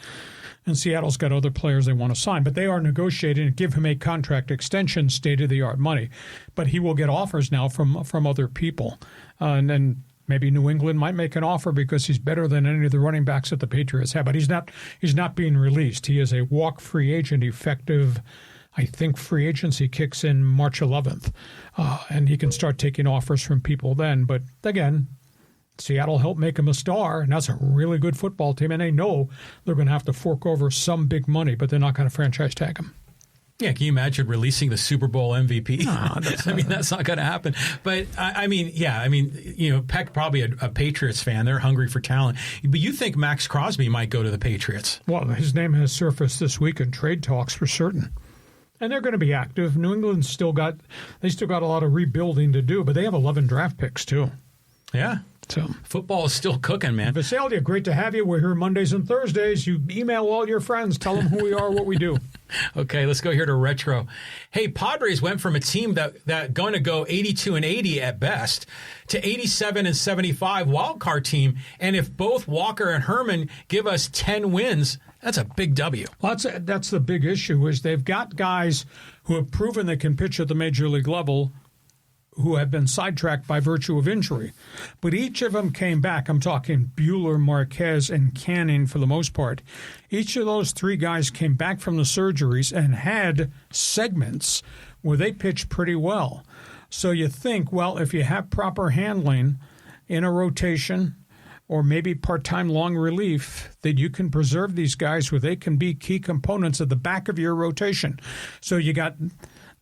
And Seattle's got other players they want to sign. But they are negotiating to give him a contract extension, state-of-the-art money. But he will get offers now from other people. And then maybe New England might make an offer because he's better than any of the running backs that the Patriots have. But he's not being released. He is a walk free agent effective. I think free agency kicks in March 11th. And he can start taking offers from people then. But again, Seattle helped make him a star, and that's a really good football team. And they know they're going to have to fork over some big money, but they're not going to franchise tag him. Yeah, can you imagine releasing the Super Bowl MVP? That's not going to happen. But, Peck probably a Patriots fan. They're hungry for talent. But you think Max Crosby might go to the Patriots? Well, his name has surfaced this week in trade talks for certain. And they're going to be active. New England's still got a lot of rebuilding to do, but they have 11 draft picks, too. Yeah. So football is still cooking, man. Visalia, great to have you. We're here Mondays and Thursdays. You email all your friends. Tell them who we are, what we do. Okay, let's go here to retro. Hey, Padres went from a team that going to go 82-80 at best to 87-75 wild card team. And if both Walker and Herman give us 10 wins, that's a big W. Well, that's the big issue is they've got guys who have proven they can pitch at the major league level who have been sidetracked by virtue of injury. But each of them came back. I'm talking BUEHLER, Marquez, and Canning for the most part. Each of those three guys came back from the surgeries and had segments where they pitch pretty well. So you think, well, if you have proper handling in a rotation or maybe part-time long relief, that you can preserve these guys where they can be key components at the back of your rotation. So you got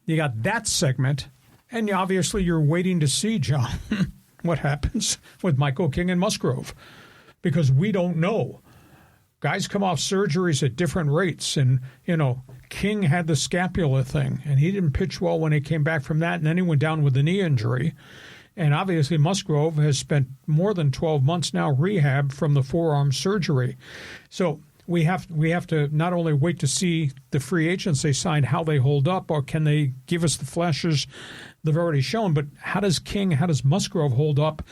that segment, and obviously you're waiting to see, John, what happens with Michael King and Musgrove, because we don't know. Guys come off surgeries at different rates, and, King had the scapula thing, and he didn't pitch well when he came back from that, and then he went down with a knee injury. And obviously Musgrove has spent more than 12 months now rehab from the forearm surgery. So we have to not only wait to see the free agents they signed, how they hold up, or can they give us the flashes they've already shown, but how does Musgrove hold up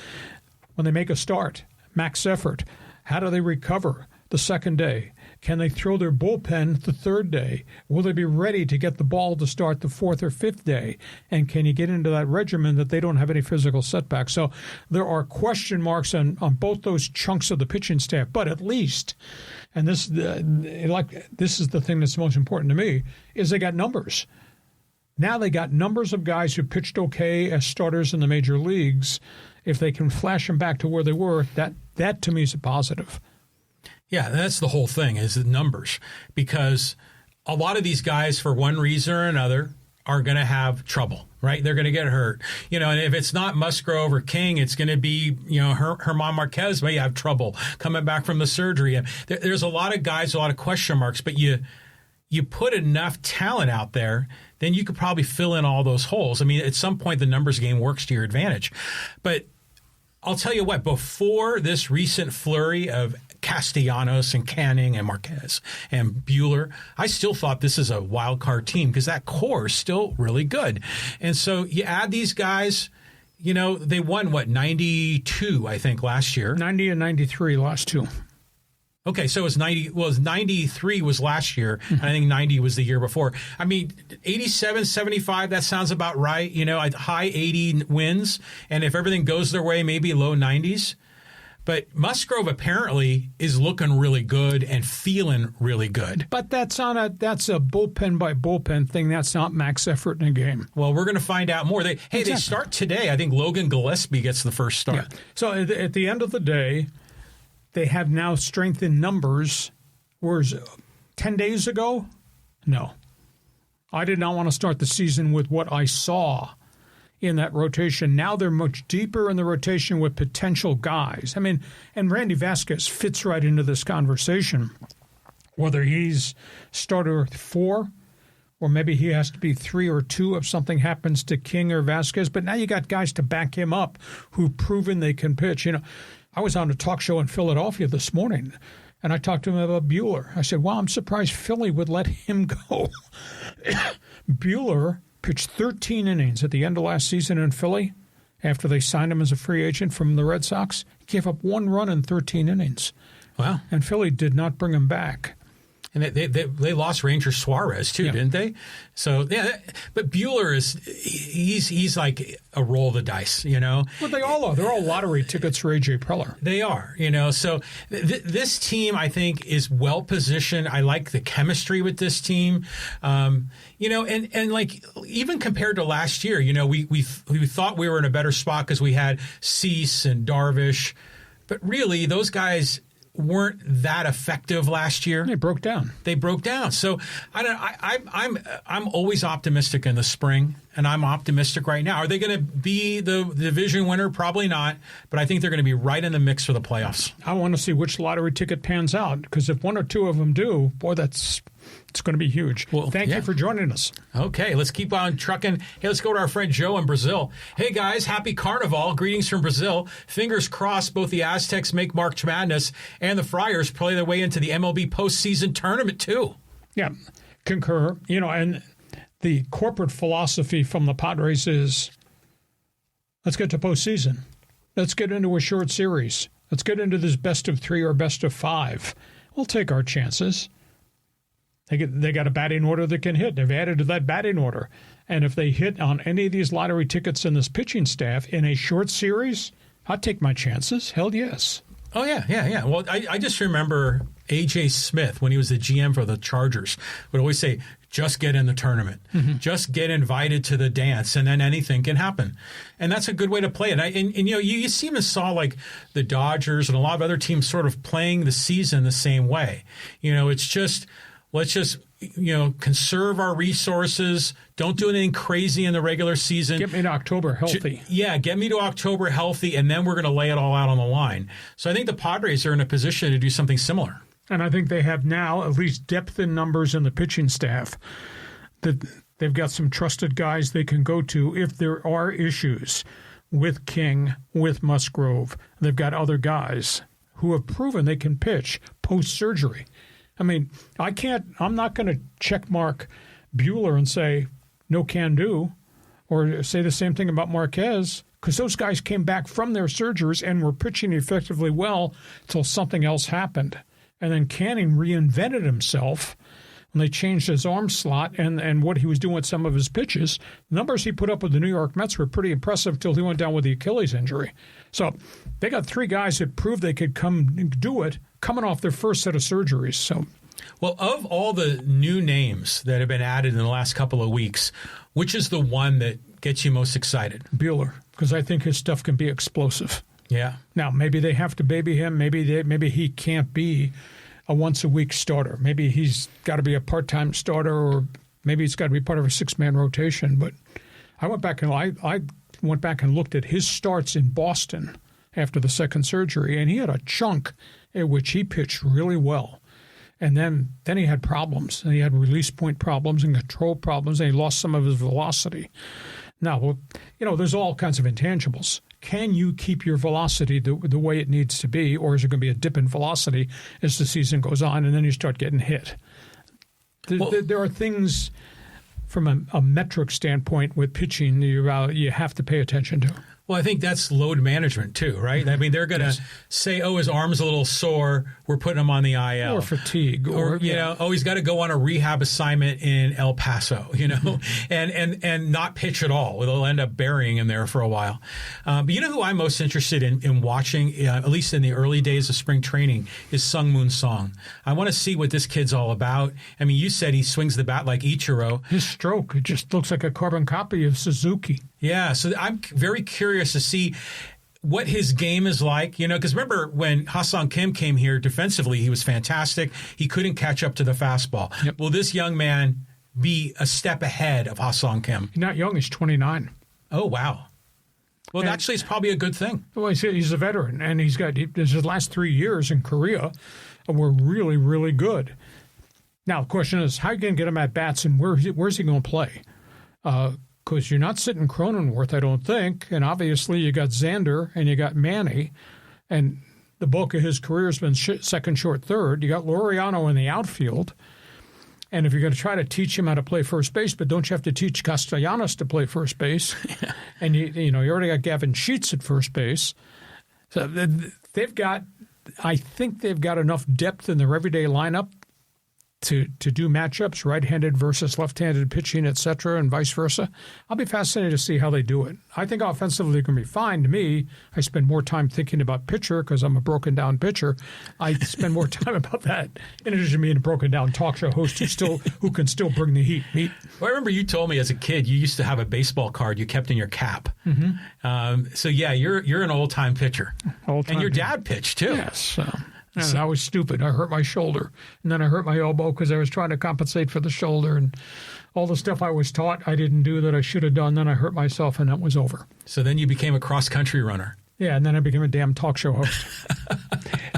when they make a start, max effort? How do they recover the second day? Can they throw their bullpen the third day? Will they be ready to get the ball to start the fourth or fifth day? And can you get into that regimen that they don't have any physical setbacks? So there are question marks on both those chunks of the pitching staff. But at least, and this is the thing that's most important to me, is they got numbers. Now they got numbers of guys who pitched okay as starters in the major leagues. If they can flash them back to where they were, that to me is a positive. Yeah, that's the whole thing, is the numbers, because a lot of these guys, for one reason or another, are going to have trouble, right? They're going to get hurt. And if it's not Musgrove or King, it's going to be, Herman Marquez may have trouble coming back from the surgery. And there's a lot of guys, a lot of question marks, but you put enough talent out there, then you could probably fill in all those holes. I mean, at some point, the numbers game works to your advantage. But I'll tell you what, before this recent flurry of Castellanos and Canning and Marquez and Buehler, I still thought this is a wild card team because that core is still really good. And so you add these guys, they won, 92, I think, last year. 90 and 93 last two. Okay, so it was 90. Well, 93 was last year, and I think 90 was the year before. I mean, 87, 75, that sounds about right. High 80 wins, and if everything goes their way, maybe low 90s. But Musgrove apparently is looking really good and feeling really good. But that's a bullpen by bullpen thing. That's not max effort in a game. Well, we're going to find out more. They start today. I think Logan Gillespie gets the first start. Yeah. So at the end of the day, they have now strength in numbers. Whereas 10 days ago, no. I did not want to start the season with what I saw in that rotation. Now they're much deeper in the rotation with potential guys. I mean, and Randy Vasquez fits right into this conversation. Whether he's starter 4 or maybe he has to be 3 or 2 if something happens to King or Vasquez. But now you got guys to back him up who've proven they can pitch. I was on a talk show in Philadelphia this morning, and I talked to him about Buehler. I said, well, I'm surprised Philly would let him go. Buehler pitched 13 innings at the end of last season in Philly after they signed him as a free agent from the Red Sox. He gave up 1 run in 13 innings. Wow. And Philly did not bring him back. And they lost Ranger Suarez, too, didn't they? So, yeah, but Buehler he's like a roll of the dice, Well, they all are. They're all lottery tickets for A.J. Preller. They are, So this team, I think, is well-positioned. I like the chemistry with this team. And like even compared to last year, we thought we were in a better spot because we had Cease and Darvish. But really, those guys weren't that effective last year. They broke down. So I'm always optimistic in the spring, and I'm optimistic right now. Are they going to be the division winner? Probably not, but I think they're going to be right in the mix for the playoffs. I want to see which lottery ticket pans out, because if 1 or 2 of them do, boy, it's going to be huge. Well, thank you for joining us. Okay, let's keep on trucking. Hey, let's go to our friend Joe in Brazil. Hey, guys, happy Carnival. Greetings from Brazil. Fingers crossed both the AZTECS make March Madness and the Friars play their way into the MLB postseason tournament, too. Yeah, concur. And the corporate philosophy from the Padres is, let's get to postseason. Let's get into a short series. Let's get into this best of 3 or best of 5. We'll take our chances. They got a batting order that can hit. They've added to that batting order. And if they hit on any of these lottery tickets in this pitching staff in a short series, I'd take my chances. Hell yes. Oh, yeah. Well, I just remember A.J. Smith, when he was the GM for the Chargers, would always say, just get in the tournament, just get invited to the dance, and then anything can happen. And that's a good way to play it. And you know, you even saw like the Dodgers and a lot of other teams sort of playing the season the same way. You know, it's just, let's just, you know, conserve our resources. Don't do anything crazy in the regular season. Get me to October healthy. Get me to October healthy, and then we're going to lay it all out on the line. So I think the Padres are in a position to do something similar. And I think they have now at least depth in numbers in the pitching staff. That they've got some trusted guys they can go to if there are issues with King, with Musgrove. They've got other guys who have proven they can pitch post-surgery. I mean, I'm not going to check mark Buehler and say, no can do, or say the same thing about Marquez, because those guys came back from their surgeries and were pitching effectively well until something else happened. And then Canning reinvented himself when they changed his arm slot and what he was doing with some of his pitches. The numbers he put up with the New York Mets were pretty impressive until he went down with the Achilles injury. So they got three guys that proved they could come do it coming off their first set of surgeries. So, well, of all the new names that have been added in the last couple of weeks, which is the one that gets you most excited? Buehler, because I think his stuff can be explosive. Yeah. Now, maybe they have to baby him. Maybe he can't be a once-a-week starter. Maybe he's got to be a part-time starter, or maybe he's got to be part of a six-man rotation. But I went back and looked at his starts in Boston after the second surgery, and he had a chunk in which he pitched really well. And then he had problems, and he had release point problems and control problems, and he lost some of his velocity. Now, you know, there's all kinds of intangibles. Can you keep your velocity the way it needs to be, or is there going to be a dip in velocity as the season goes on, and then you start getting hit? There are things from a metric standpoint with pitching you have to pay attention to. Well, I think that's load management too, right? I mean, they're going to say, oh, his arm's a little sore, we're putting him on the IL. Or fatigue. Or you know, oh, he's got to go on a rehab assignment in El Paso, you know, and not pitch at all. They'll end up burying him there for a while. But you know who I'm most interested in watching, at least in the early days of spring training, is Sung-Moon Song. I want to see what this kid's all about. I mean, you said he swings the bat like Ichiro. His stroke, it just looks like a carbon copy of Suzuki. Yeah, so I'm very curious to see what his game is like, you know, because remember when Ha-Seong Kim came here defensively, he was fantastic. He couldn't catch up to the fastball. Yep. Will this young man be a step ahead of Ha-Seong Kim? He's not young, he's 29. Oh, wow. Well, actually, it's probably a good thing. Well, he's a veteran, and his last 3 years in Korea were really, really good. Now, the question is, how are you going to get him at bats, and where's he going to play? Because you're not sitting Cronenworth, I don't think. And obviously you got Xander and you got Manny. And the bulk of his career has been second, short, third. You got Laureano in the outfield. And if you're going to try to teach him how to play first base, but don't you have to teach Castellanos to play first base? And you already got Gavin Sheets at first base. So I think they've got enough depth in their everyday lineup to do matchups, right-handed versus left-handed pitching, et cetera, and vice versa. I'll be fascinated to see how they do it. I think offensively they're going to be fine. To me, I spend more time thinking about pitcher because I'm a broken-down pitcher. I spend more time about that in addition to being a broken-down talk show host who can still bring the heat. Well, I remember you told me as a kid you used to have a baseball card you kept in your cap. Mm-hmm. So, yeah, you're an old-time pitcher. And your dad pitched, too. Yes, and I was stupid. I hurt my shoulder, and then I hurt my elbow because I was trying to compensate for the shoulder, and all the stuff I was taught I didn't do that I should have done. Then I hurt myself, and that was over. So then you became a cross-country runner. Yeah, and then I became a damn talk show host.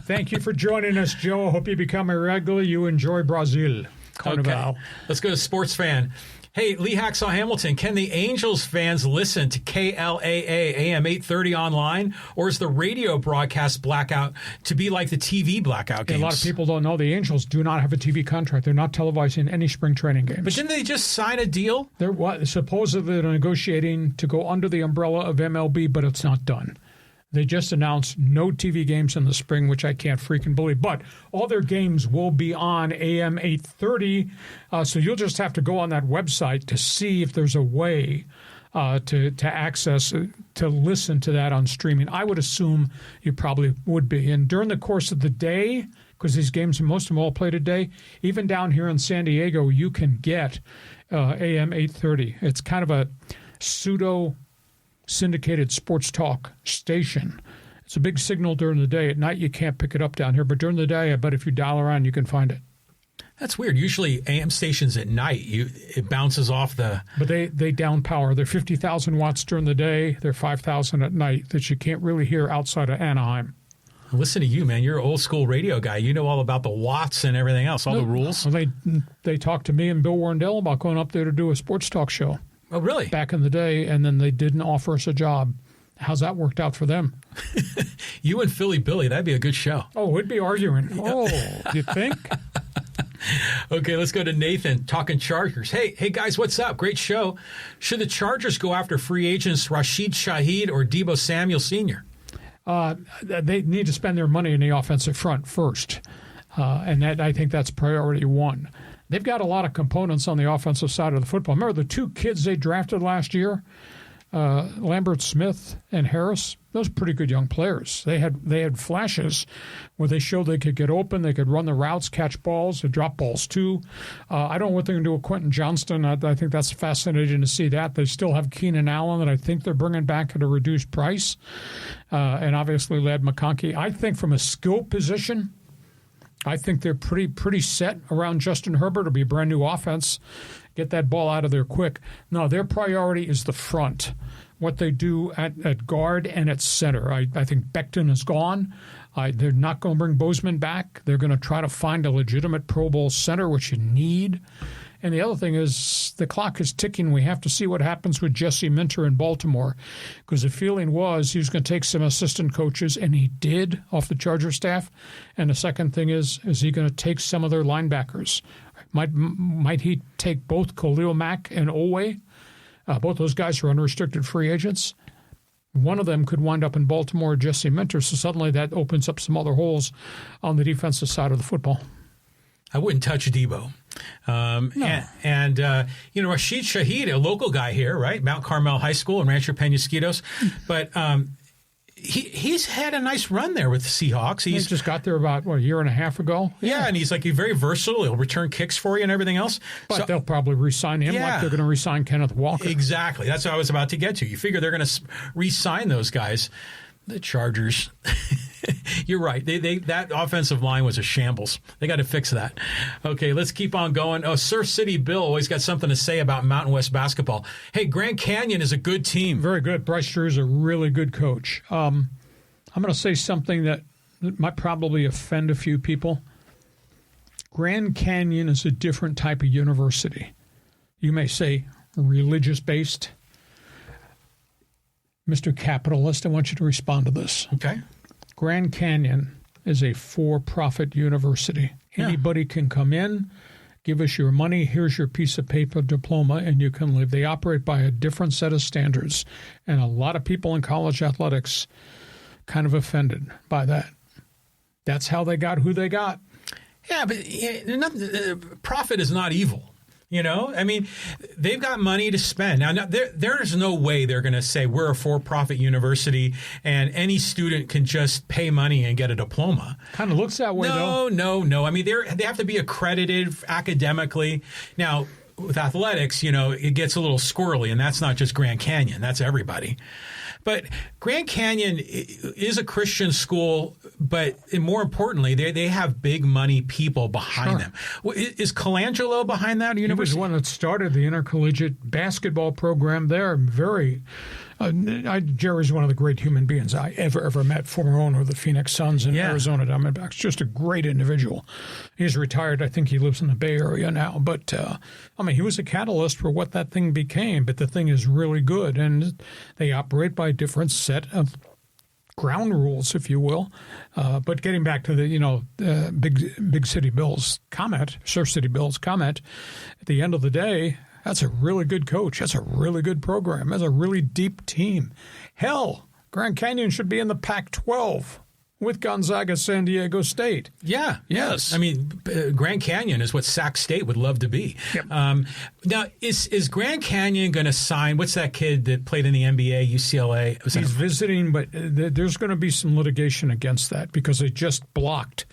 Thank you for joining us, Joe. I hope you become a regular. You enjoy Brazil. Carnival. Okay. Let's go to Sports Fan. Hey, Lee Hacksaw Hamilton, can the Angels fans listen to KLAA AM 830 online, or is the radio broadcast blackout to be like the TV blackout games? A lot of people don't know the Angels do not have a TV contract. They're not televising any spring training games. But didn't they just sign a deal? They're supposedly negotiating to go under the umbrella of MLB, but it's not done. They just announced no TV games in the spring, which I can't freaking believe. But all their games will be on AM 830, so you'll just have to go on that website to see if there's a way to access, to listen to that on streaming. I would assume you probably would be. And during the course of the day, because these games, most of them all play today. Even down here in San Diego, you can get AM 830. It's kind of a pseudo-syndicated sports talk station. It's a big signal during the day. At night, you can't pick it up down here. But during the day, I bet if you dial around, you can find it. That's weird. Usually AM stations at night, it bounces off the... But they down power. They're 50,000 watts during the day. They're 5,000 at night that you can't really hear outside of Anaheim. Listen to you, man. You're an old school radio guy. You know all about the watts and everything else, all the rules. Well, they talked to me and Bill Warndell about going up there to do a sports talk show. Oh, really? Back in the day, and then they didn't offer us a job. How's that worked out for them? You and Philly Billy, that'd be a good show. Oh, we'd be arguing. Oh, you think? Okay, let's go to Nathan, talking Chargers. Hey, guys, what's up? Great show. Should the Chargers go after free agents Rashid Shaheed or Deebo Samuel Sr.? They need to spend their money in the offensive front first, and I think that's priority one. They've got a lot of components on the offensive side of the football. Remember the two kids they drafted last year? Lambert Smith and Harris, those pretty good young players. They had flashes where they showed they could get open, they could run the routes, catch balls, they drop balls too. I don't know what they're going to do with Quentin Johnston. I think that's fascinating to see that. They still have Keenan Allen that I think they're bringing back at a reduced price, and obviously Ladd McConkey. I think from a skill position, I think they're pretty set around Justin Herbert. It'll be a brand new offense. Get that ball out of there quick. No, their priority is the front, what they do at guard and at center. I think Becton is gone. They're not going to bring Bozeman back. They're going to try to find a legitimate Pro Bowl center, which you need. And the other thing is the clock is ticking. We have to see what happens with Jesse Minter in Baltimore, because the feeling was he was going to take some assistant coaches, and he did off the Charger staff. And the second thing is he going to take some of their linebackers? Might he take both Khalil Mack and Olway? Both those guys are unrestricted free agents. One of them could wind up in Baltimore, Jesse Minter, so suddenly that opens up some other holes on the defensive side of the football. I wouldn't touch Deebo. No. And Rashid Shaheed, a local guy here, right? Mount Carmel High School in Rancho Penasquitos. But he's had a nice run there with the Seahawks. He just got there about, a year and a half ago? Yeah, and he's very versatile. He'll return kicks for you and everything else. But they'll probably re-sign him like they're going to re-sign Kenneth Walker. Exactly. That's what I was about to get to. You figure they're going to re-sign those guys. The Chargers. You're right. That offensive line was a shambles. They got to fix that. Okay, let's keep on going. Oh, Surf City Bill always got something to say about Mountain West basketball. Hey, Grand Canyon is a good team. Very good. Bryce Drew is a really good coach. I'm going to say something that might probably offend a few people. Grand Canyon is a different type of university. You may say religious-based. Mr. Capitalist, I want you to respond to this. Okay. Grand Canyon is a for-profit university. Yeah. Anybody can come in, give us your money, here's your piece of paper, diploma, and you can live. They operate by a different set of standards, and a lot of people in college athletics kind of offended by that. That's how they got who they got. Yeah, but profit is not evil. They've got money to spend. Now, there's no way they're going to say we're a for-profit university and any student can just pay money and get a diploma. Kind of looks that way, though. No. They have to be accredited academically. Now, with athletics, it gets a little squirrely, and that's not just Grand Canyon. That's everybody. But Grand Canyon is a Christian school, but more importantly, they have big money people behind them. Is Colangelo behind that university? He was the one that started the intercollegiate basketball program there. Jerry's one of the great human beings I ever met, former owner of the Phoenix Suns in Arizona Diamondbacks. Just a great individual. He's retired. I think he lives in the Bay Area now. But, he was a catalyst for what that thing became. But the thing is really good, and they operate by a different set of ground rules, if you will. But getting back to the, Big City Bill's comment, Surf City Bill's comment, at the end of the day, that's a really good coach. That's a really good program. That's a really deep team. Hell, Grand Canyon should be in the Pac-12 with Gonzaga, San Diego State. Yeah. Yes. Grand Canyon is what Sac State would love to be. Yep. Now, is Grand Canyon going to sign, what's that kid that played in the NBA, UCLA? He's visiting, but there's going to be some litigation against that because they just blocked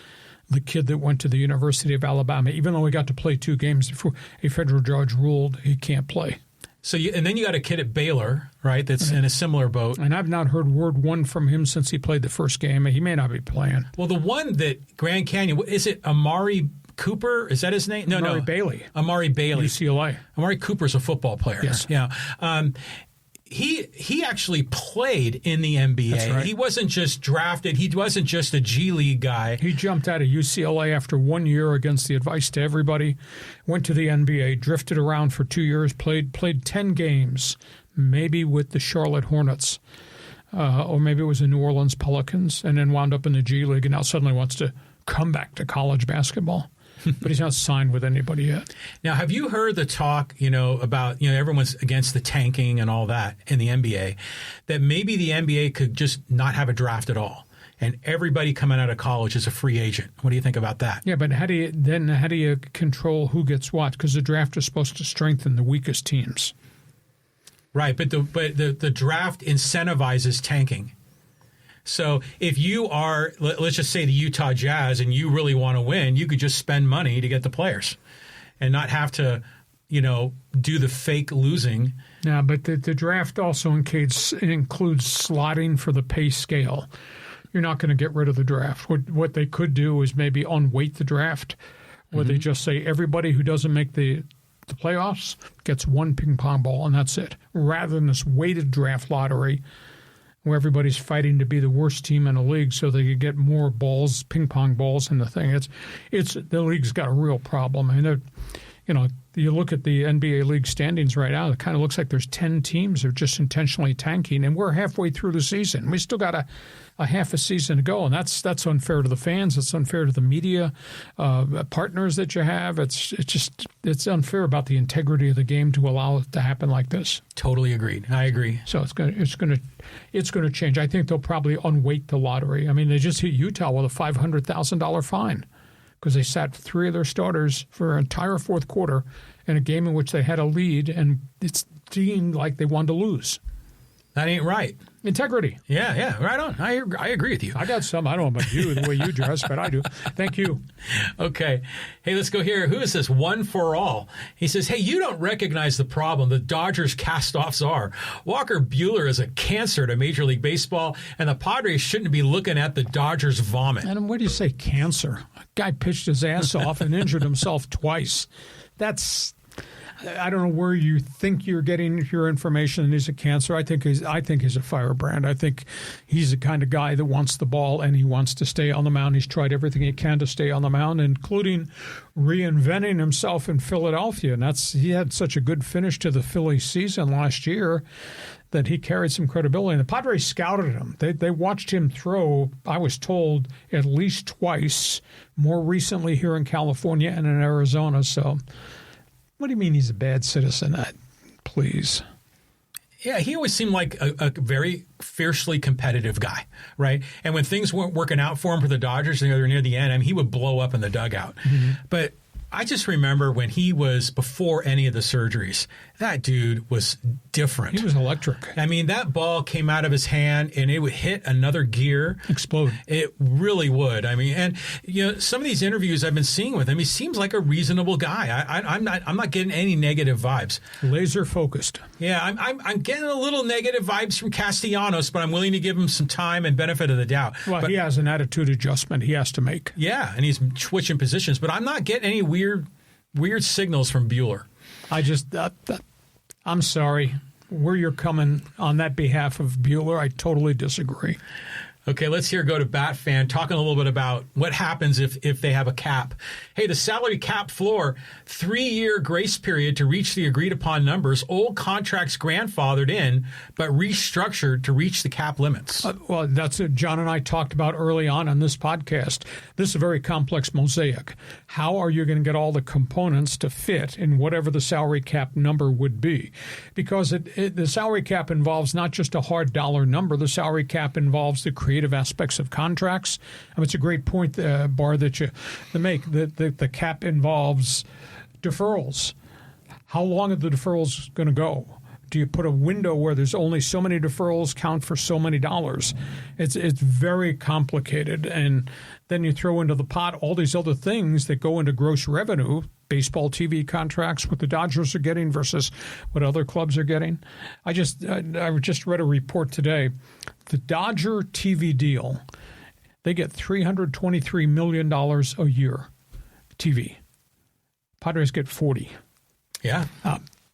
the kid that went to the University of Alabama, even though he got to play 2 games before a federal judge ruled he can't play. So and then you got a kid at Baylor, right, that's in a similar boat. And I've not heard word one from him since he played the first game. He may not be playing. Well, the one that Grand Canyon, is it Amari Cooper? Is that his name? No, Amari Bailey. Amari Bailey. UCLA. Amari Cooper's a football player. Yes. Yeah. He actually played in the NBA. That's right. He wasn't just drafted. He wasn't just a G League guy. He jumped out of UCLA after 1 year against the advice to everybody, went to the NBA, drifted around for 2 years, played 10 games, maybe with the Charlotte Hornets, or maybe it was the New Orleans Pelicans, and then wound up in the G League and now suddenly wants to come back to college basketball. But he's not signed with anybody yet. Now, have you heard the talk, about, everyone's against the tanking and all that in the NBA, that maybe the NBA could just not have a draft at all and everybody coming out of college is a free agent? What do you think about that? Yeah, but how do you control who gets what? Because the draft is supposed to strengthen the weakest teams. Right, but the draft incentivizes tanking. So if you are, let's just say the Utah Jazz, and you really want to win, you could just spend money to get the players and not have to, do the fake losing. Yeah, but the draft also includes slotting for the pay scale. You're not going to get rid of the draft. What they could do is maybe unweight the draft, where they just say everybody who doesn't make the playoffs gets 1 ping pong ball, and that's it, rather than this weighted draft lottery where everybody's fighting to be the worst team in the league so they could get more balls, ping pong balls in the thing. It's the league's got a real problem. And you look at the NBA league standings right now, it kind of looks like there's 10 teams that are just intentionally tanking, and we're halfway through the season. We still got a half a season to go, and that's unfair to the fans. It's unfair to the media partners that you have. It's unfair about the integrity of the game to allow it to happen like this. Totally agreed. I agree. So it's going to change. I think they'll probably unweight the lottery. I mean, they just hit Utah with a $500,000 fine because they sat 3 of their starters for an entire fourth quarter in a game in which they had a lead, and it's deemed like they wanted to lose. That ain't right. Integrity. Yeah, right on. I agree with you. I got some. I don't know about you, the way you dress, but I do. Thank you. Okay. Hey, let's go here. Who is this? One for All. He says, hey, you don't recognize the problem the Dodgers cast-offs are. Walker Buehler is a cancer to Major League Baseball, and the Padres shouldn't be looking at the Dodgers vomit. And what do you say, cancer? A guy pitched his ass off and injured himself twice. I don't know where you think you're getting your information, and he's a cancer. I think he's a firebrand. I think he's the kind of guy that wants the ball and he wants to stay on the mound. He's tried everything he can to stay on the mound, including reinventing himself in Philadelphia. And he had such a good finish to the Phillies season last year that he carried some credibility. And the Padres scouted him. They watched him throw, I was told, at least twice, more recently here in California and in Arizona. So what do you mean he's a bad citizen? Please. Yeah, he always seemed like a very fiercely competitive guy, right? And when things weren't working out for him for the Dodgers, they were near the end, he would blow up in the dugout. Mm-hmm. But I just remember when he was before any of the surgeries, that dude was different. He was electric. I mean, that ball came out of his hand and it would hit another gear. Explode. It really would. I mean, and some of these interviews I've been seeing with him, he seems like a reasonable guy. I'm not getting any negative vibes. Laser focused. Yeah, I'm getting a little negative vibes from Castellanos, but I'm willing to give him some time and benefit of the doubt. Well, he has an attitude adjustment he has to make. Yeah, and he's switching positions, but I'm not getting any weird signals from Buehler. I'm sorry. Where you're coming on that behalf of Buehler, I totally disagree. Okay, let's go to Bat Fan, talking a little bit about what happens if they have a cap. Hey, the salary cap floor, 3-year grace period to reach the agreed-upon numbers. Old contracts grandfathered in, but restructured to reach the cap limits. Well, that's what John and I talked about early on this podcast. This is a very complex mosaic. How are you going to get all the components to fit in whatever the salary cap number would be? Because the salary cap involves not just a hard dollar number. The salary cap involves the creative aspects of contracts. It's a great point, Bar, that you make. The cap involves deferrals. How long are the deferrals going to go? Do you put a window where there's only so many deferrals count for so many dollars? It's very complicated. And then you throw into the pot all these other things that go into gross revenue, baseball TV contracts, what the Dodgers are getting versus what other clubs are getting. I just read a report today. The Dodger TV deal, they get $323 million a year TV. Padres get 40. Yeah.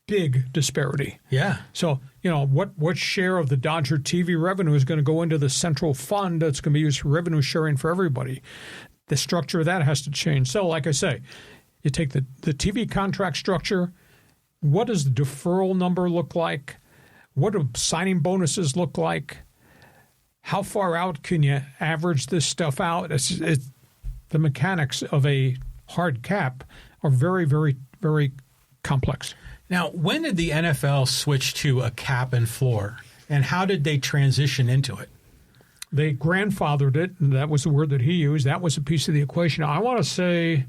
Big disparity. Yeah. So, what share of the Dodger TV revenue is going to go into the central fund that's going to be used for revenue sharing for everybody? The structure of that has to change. So, like I say, you take the TV contract structure. What does the deferral number look like? What do signing bonuses look like? How far out can you average this stuff out? The mechanics of a hard cap are very, very, very complex. Now, when did the NFL switch to a cap and floor, and how did they transition into it? They grandfathered it, and that was the word that he used. That was a piece of the equation. I want to say,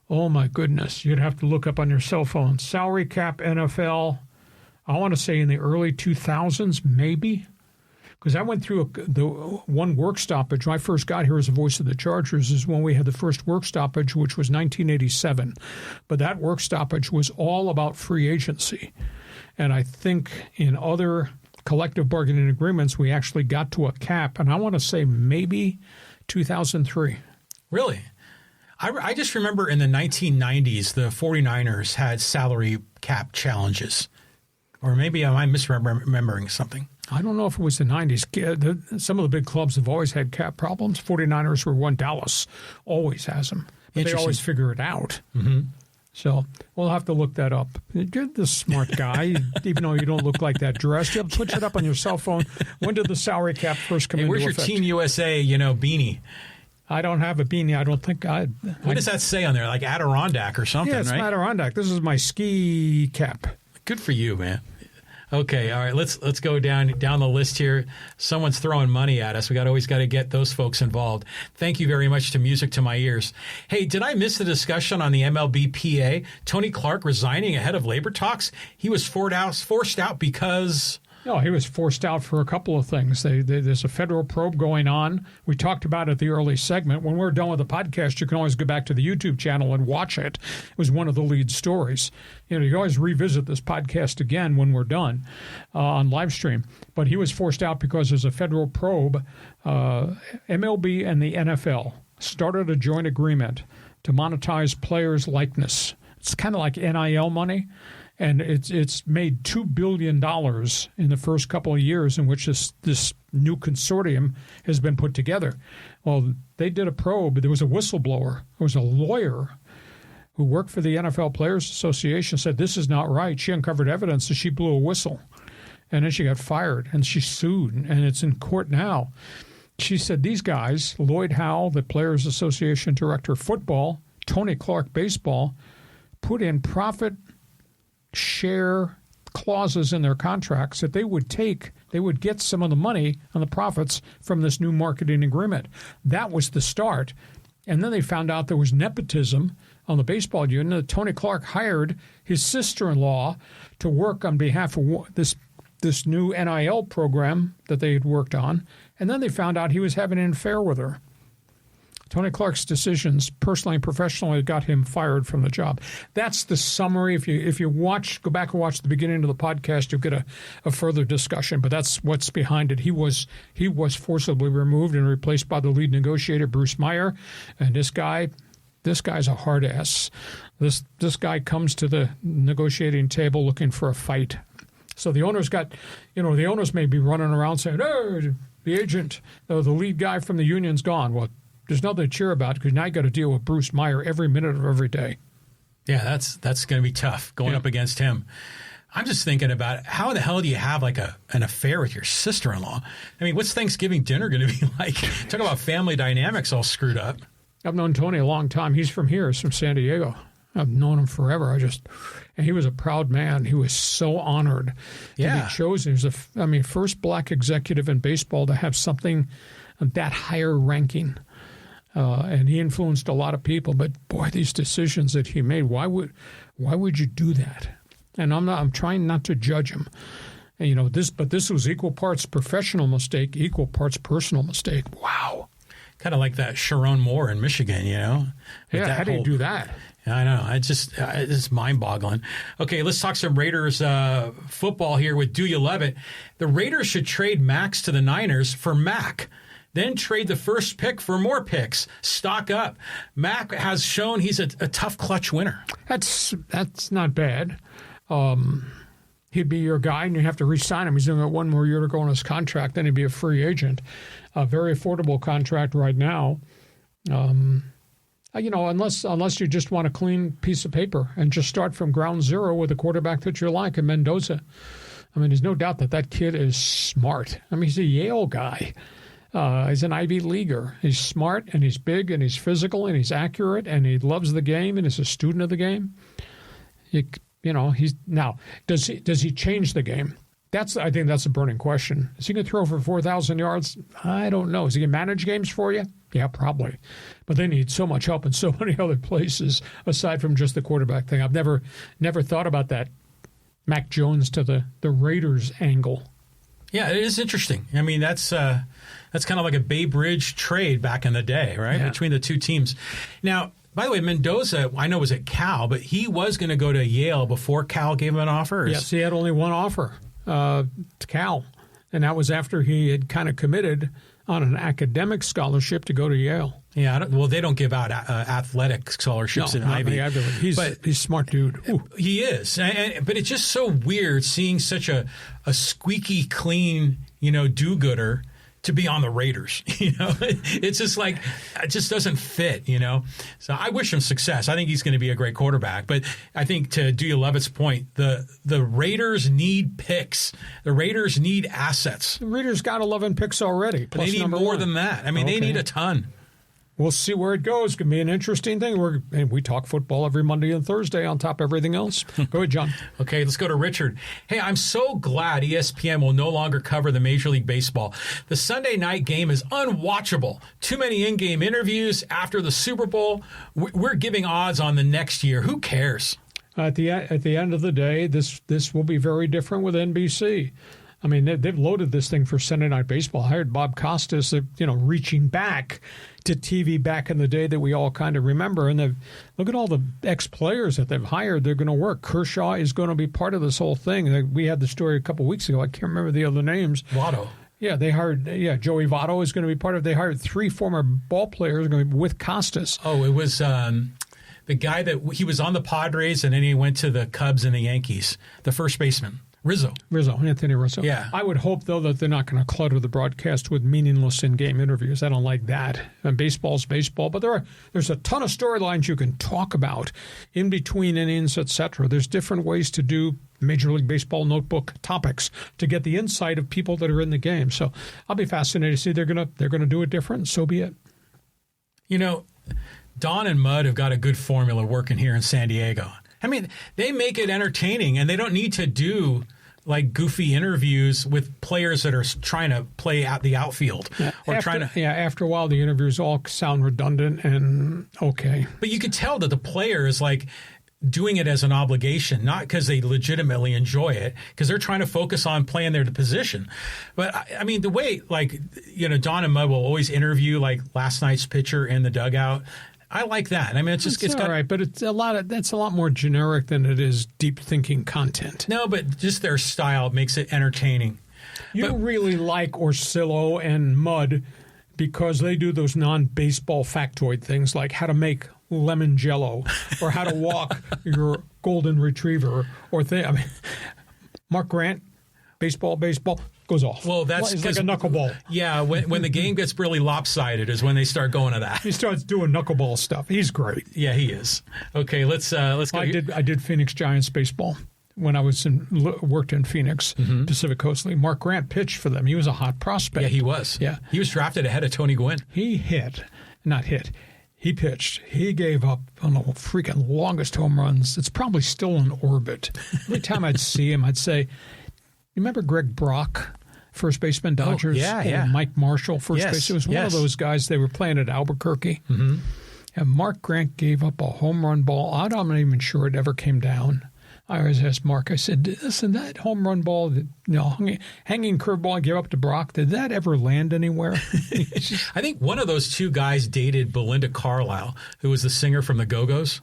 oh my goodness, you'd have to look up on your cell phone. Salary cap NFL, I want to say in the early 2000s, maybe. Because I went through the one work stoppage. When I first got here as the voice of the Chargers is when we had the first work stoppage, which was 1987. But that work stoppage was all about free agency. And I think in other collective bargaining agreements, we actually got to a cap. And I want to say maybe 2003. Really? I just remember in the 1990s, the 49ers had salary cap challenges. Or maybe I'm misremembering something. I don't know if it was the 90s. Some of the big clubs have always had cap problems. 49ers were one. Dallas always has them. But they always figure it out. Mm-hmm. So we'll have to look that up. You're the smart guy, even though you don't look like that dressed. You'll put it up on your cell phone. When did the salary cap first come into effect? Where's your Team USA, beanie? I don't have a beanie. I don't think I. What does that say on there? Like Adirondack or something, right? Yeah, it's Adirondack. This is my ski cap. Good for you, man. Okay, all right. Let's go down the list here. Someone's throwing money at us. We always got to get those folks involved. Thank you very much to Music to My Ears. Hey, did I miss the discussion on the MLB PA? Tony Clark resigning ahead of labor talks. He was forced out because. No, he was forced out for a couple of things. There's a federal probe going on. We talked about it at the early segment. When we're done with the podcast, you can always go back to the YouTube channel and watch it. It was one of the lead stories. You can always revisit this podcast again when we're done on live stream. But he was forced out because there's a federal probe. MLB and the NFL started a joint agreement to monetize players' likeness. It's kind of like NIL money. And it's made $2 billion in the first couple of years in which this new consortium has been put together. Well, they did a probe. There was a whistleblower. There was a lawyer who worked for the NFL Players Association, said this is not right. She uncovered evidence that she blew a whistle. And then she got fired, and she sued, and it's in court now. She said these guys, Lloyd Howe, the Players Association Director of Football, Tony Clark, Baseball, put in profit share clauses in their contracts that they would get some of the money on the profits from this new marketing agreement. That was the start. And then they found out there was nepotism on the baseball unit. Tony Clark hired his sister-in-law to work on behalf of this new NIL program that they had worked on. And then they found out he was having an affair with her. Tony Clark's decisions, personally and professionally, got him fired from the job. That's the summary. If you go back and watch the beginning of the podcast, you'll get a further discussion. But that's what's behind it. He was forcibly removed and replaced by the lead negotiator, Bruce Meyer. And this guy's a hard ass. This guy comes to the negotiating table looking for a fight. So the owners the owners may be running around saying, "Oh, the agent, the lead guy from the union's gone." Well, there's nothing to cheer about because now you got to deal with Bruce Meyer every minute of every day. Yeah, that's going to be tough going up against him. I'm just thinking about how the hell do you have like an affair with your sister-in-law? I mean, what's Thanksgiving dinner going to be like? Talk about family dynamics all screwed up. I've known Tony a long time. He's from here. He's from San Diego. I've known him forever. And he was a proud man. He was so honored to be chosen. He was first black executive in baseball to have something that higher ranking. And he influenced a lot of people. But boy, these decisions that he made, why would you do that? And I'm trying not to judge him. And, this was equal parts professional mistake, equal parts personal mistake. Wow. Kind of like that Sharon Moore in Michigan, Yeah, how do you do that? I know. It's mind-boggling. Okay, let's talk some Raiders football here with Do You Love It? The Raiders should trade Max to the Niners for Mac. Then trade the first pick for more picks. Stock up. Mac has shown he's a tough clutch winner. That's not bad. He'd be your guy, and you have to re-sign him. He's only got one more year to go on his contract. Then he'd be a free agent. A very affordable contract right now. Unless you just want a clean piece of paper and just start from ground zero with a quarterback that you like, and Mendoza. I mean, there's no doubt that kid is smart. I mean, he's a Yale guy. He's an Ivy Leaguer. He's smart, and he's big, and he's physical, and he's accurate, and he loves the game, and is a student of the game. Does he change the game? I think that's a burning question. Is he going to throw for 4,000 yards? I don't know. Is he going to manage games for you? Yeah, probably. But they need so much help in so many other places aside from just the quarterback thing. I've never thought about that Mac Jones to the Raiders angle. Yeah, it is interesting. I mean, that's kind of like a Bay Bridge trade back in the day, right, between the two teams. Now, by the way, Mendoza, I know was at Cal, but he was going to go to Yale before Cal gave him an offer. Yes, he had only one offer to Cal, and that was after he had kind of committed on an academic scholarship to go to Yale. Yeah, they don't give out athletic scholarships in Ivy. He's a smart dude. Ooh. He is, but it's just so weird seeing such a squeaky clean, do-gooder to be on the Raiders. It's just like, it just doesn't fit, So I wish him success. I think he's going to be a great quarterback. But I think to Do You Love It's point, the Raiders need picks. The Raiders need assets. The Raiders got 11 picks already. But they need more than that. I mean, they need a ton. We'll see where it goes. It's going to be an interesting thing. We talk football every Monday and Thursday on top of everything else. Go ahead, John. Okay, let's go to Richard. Hey, I'm so glad ESPN will no longer cover the Major League Baseball. The Sunday night game is unwatchable. Too many in-game interviews after the Super Bowl. We're giving odds on the next year. Who cares? At the end of the day, this will be very different with NBC. I mean, they've loaded this thing for Sunday Night Baseball. I hired Bob Costas, reaching back to TV back in the day that we all kind of remember. And look at all the ex-players that they've hired. They're going to work. Kershaw is going to be part of this whole thing. We had the story a couple weeks ago. I can't remember the other names. Votto. Yeah, they hired. Yeah, Joey Votto is going to be part of it. They hired 3 former ball players going to be with Costas. Oh, it was the guy he was on the Padres and then he went to the Cubs and the Yankees. The first baseman. Anthony Rizzo. Yeah. I would hope, though, that they're not going to clutter the broadcast with meaningless in-game interviews. I don't like that. And baseball's baseball. But there's a ton of storylines you can talk about in between innings, etc. There's different ways to do Major League Baseball notebook topics to get the insight of people that are in the game. So I'll be fascinated to see they're going to do it different. So be it. Don and Mud have got a good formula working here in San Diego. I mean, they make it entertaining, and they don't need to do like goofy interviews with players that are trying to play out the outfield after a while, the interviews all sound redundant and okay. But you could tell that the player is like doing it as an obligation, not because they legitimately enjoy it, because they're trying to focus on playing their position. But I mean, the way Don and Mud will always interview like last night's pitcher in the dugout. I like that. I mean, it's all right, but that's a lot more generic than it is deep thinking content. No, but just their style makes it entertaining. You really like Orsillo and Mud because they do those non-baseball factoid things like how to make lemon jello or how to walk your golden retriever Mark Grant, baseball. Goes off. Well, it's like a knuckleball. Yeah, when the game gets really lopsided is when they start going to that. He starts doing knuckleball stuff. He's great. Yeah, he is. Okay, let's go. I did Phoenix Giants baseball when I worked in Phoenix, Pacific Coast League. Mark Grant pitched for them. He was a hot prospect. Yeah, he was. Yeah, he was drafted ahead of Tony Gwynn. He pitched. He gave up on the freaking longest home runs. It's probably still in orbit. Every time I'd see him, I'd say, you remember Greg Brock, first baseman, Dodgers? Oh, yeah. Mike Marshall, first base. It was one of those guys. They were playing at Albuquerque. Mm-hmm. And Mark Grant gave up a home run ball. I'm not even sure it ever came down. I always ask Mark, I said, listen, that home run ball, hanging curveball I gave up to Brock, did that ever land anywhere? I think one of those two guys dated Belinda Carlisle, who was the singer from the Go-Go's.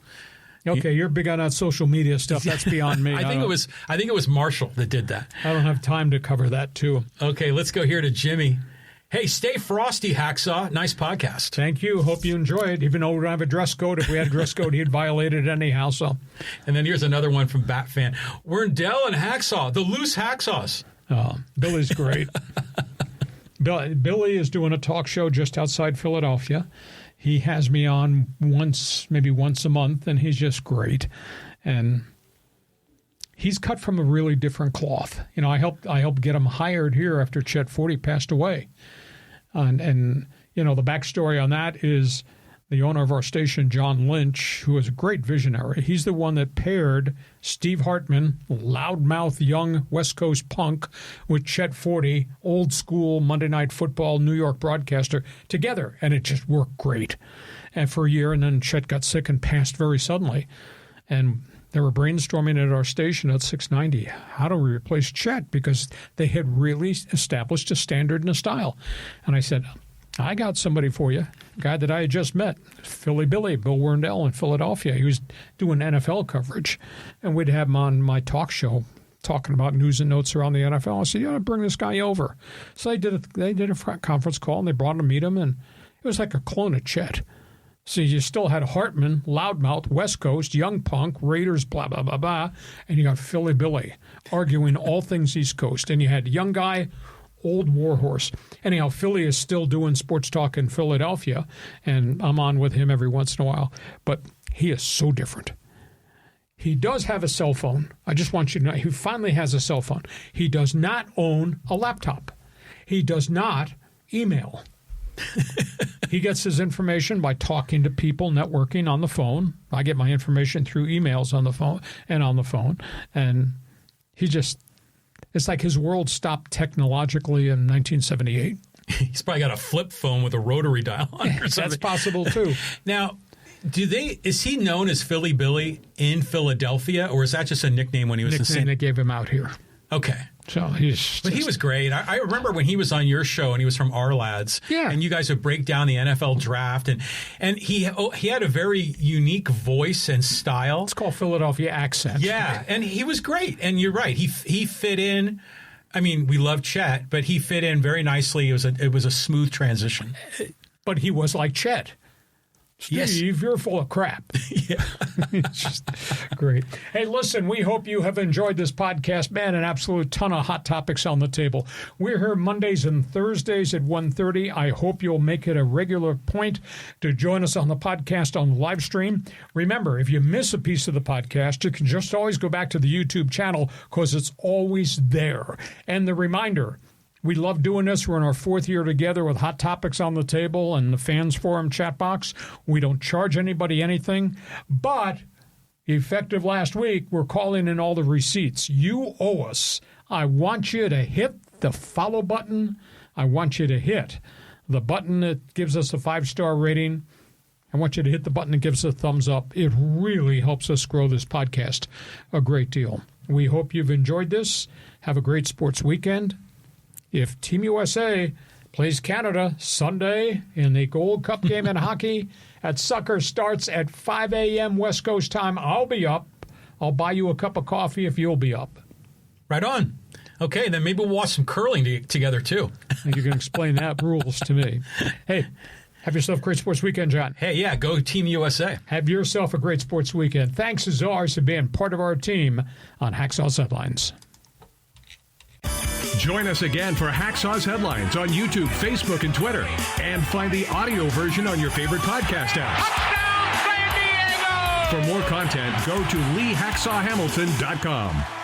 Okay, you're big on that social media stuff. That's beyond me. I think it was Marshall that did that. I don't have time to cover that, too. Okay, let's go here to Jimmy. Hey, stay frosty, Hacksaw. Nice podcast. Thank you. Hope you enjoy it. Even though we don't have a dress code, if we had a dress code, he'd violate it anyhow. So, and then here's another one from Bat Fan. Werndell and Hacksaw, the loose Hacksaws. Billy's great. Billy is doing a talk show just outside Philadelphia. He has me on maybe once a month, and he's just great. And he's cut from a really different cloth. I helped get him hired here after Chet Forty passed away. And the backstory on that is the owner of our station, John Lynch, who is a great visionary. He's the one that paired Steve Hartman, loudmouth young West Coast punk, with Chet Forty, old school Monday Night Football New York broadcaster, together. And it just worked great. And for a year, and then Chet got sick and passed very suddenly. And they were brainstorming at our station at 690. How do we replace Chet? Because they had really established a standard and a style. And I said, I got somebody for you, a guy that I had just met, Philly Billy, Bill Werndell in Philadelphia. He was doing NFL coverage. And we'd have him on my talk show talking about news and notes around the NFL. I said, bring this guy over. So they did a conference call, and they brought him to meet him, and it was like a clone of Chet. So you still had Hartman, loudmouth, West Coast, young punk, Raiders, blah, blah, blah, blah. And you got Philly Billy arguing all things East Coast. And you had young guy, old warhorse. Anyhow, Philly is still doing sports talk in Philadelphia, and I'm on with him every once in a while. But he is so different. He does have a cell phone. I just want you to know, he finally has a cell phone. He does not own a laptop. He does not email. He gets his information by talking to people, networking on the phone. I get my information through emails on the phone. And it's like his world stopped technologically in 1978. He's probably got a flip phone with a rotary dial on it or something. That's possible, too. Now, is he known as Philly Billy in Philadelphia, or is that just a nickname when he was in Nickname they gave him out here. Okay. So he was great. I remember when he was on your show and he was from Our Lads. Yeah. And you guys would break down the NFL draft. And he had a very unique voice and style. It's called Philadelphia accent. Yeah. And he was great. And you're right. He fit in. I mean, we love Chet, but he fit in very nicely. It was a smooth transition. But he was like Chet. Steve, yes. You're full of crap. Yeah. It's just great. Hey, listen, we hope you have enjoyed this podcast. Man, an absolute ton of hot topics on the table. We're here Mondays and Thursdays at 1:30. I hope you'll make it a regular point to join us on the podcast on the live stream. Remember, if you miss a piece of the podcast, you can just always go back to the YouTube channel because it's always there. And the reminder, we love doing this. We're in our 4th year together with Hot Topics on the Table and the Fans Forum chat box. We don't charge anybody anything, but effective last week, we're calling in all the receipts. You owe us. I want you to hit the follow button. I want you to hit the button that gives us a 5-star rating. I want you to hit the button that gives us a thumbs up. It really helps us grow this podcast a great deal. We hope you've enjoyed this. Have a great sports weekend. If Team USA plays Canada Sunday in the Gold Cup game in hockey, at soccer starts at 5 a.m. West Coast time, I'll be up. I'll buy you a cup of coffee if you'll be up. Right on. Okay, then maybe we'll watch some curling together, too. And you can explain that rules to me. Hey, have yourself a great sports weekend, John. Hey, yeah, go Team USA. Have yourself a great sports weekend. Thanks as always for being part of our team on Hacksaw's Headlines. Join us again for Hacksaw's Headlines on YouTube, Facebook, and Twitter. And find the audio version on your favorite podcast app. Touchdown, San Diego! For more content, go to LeeHacksawHamilton.com.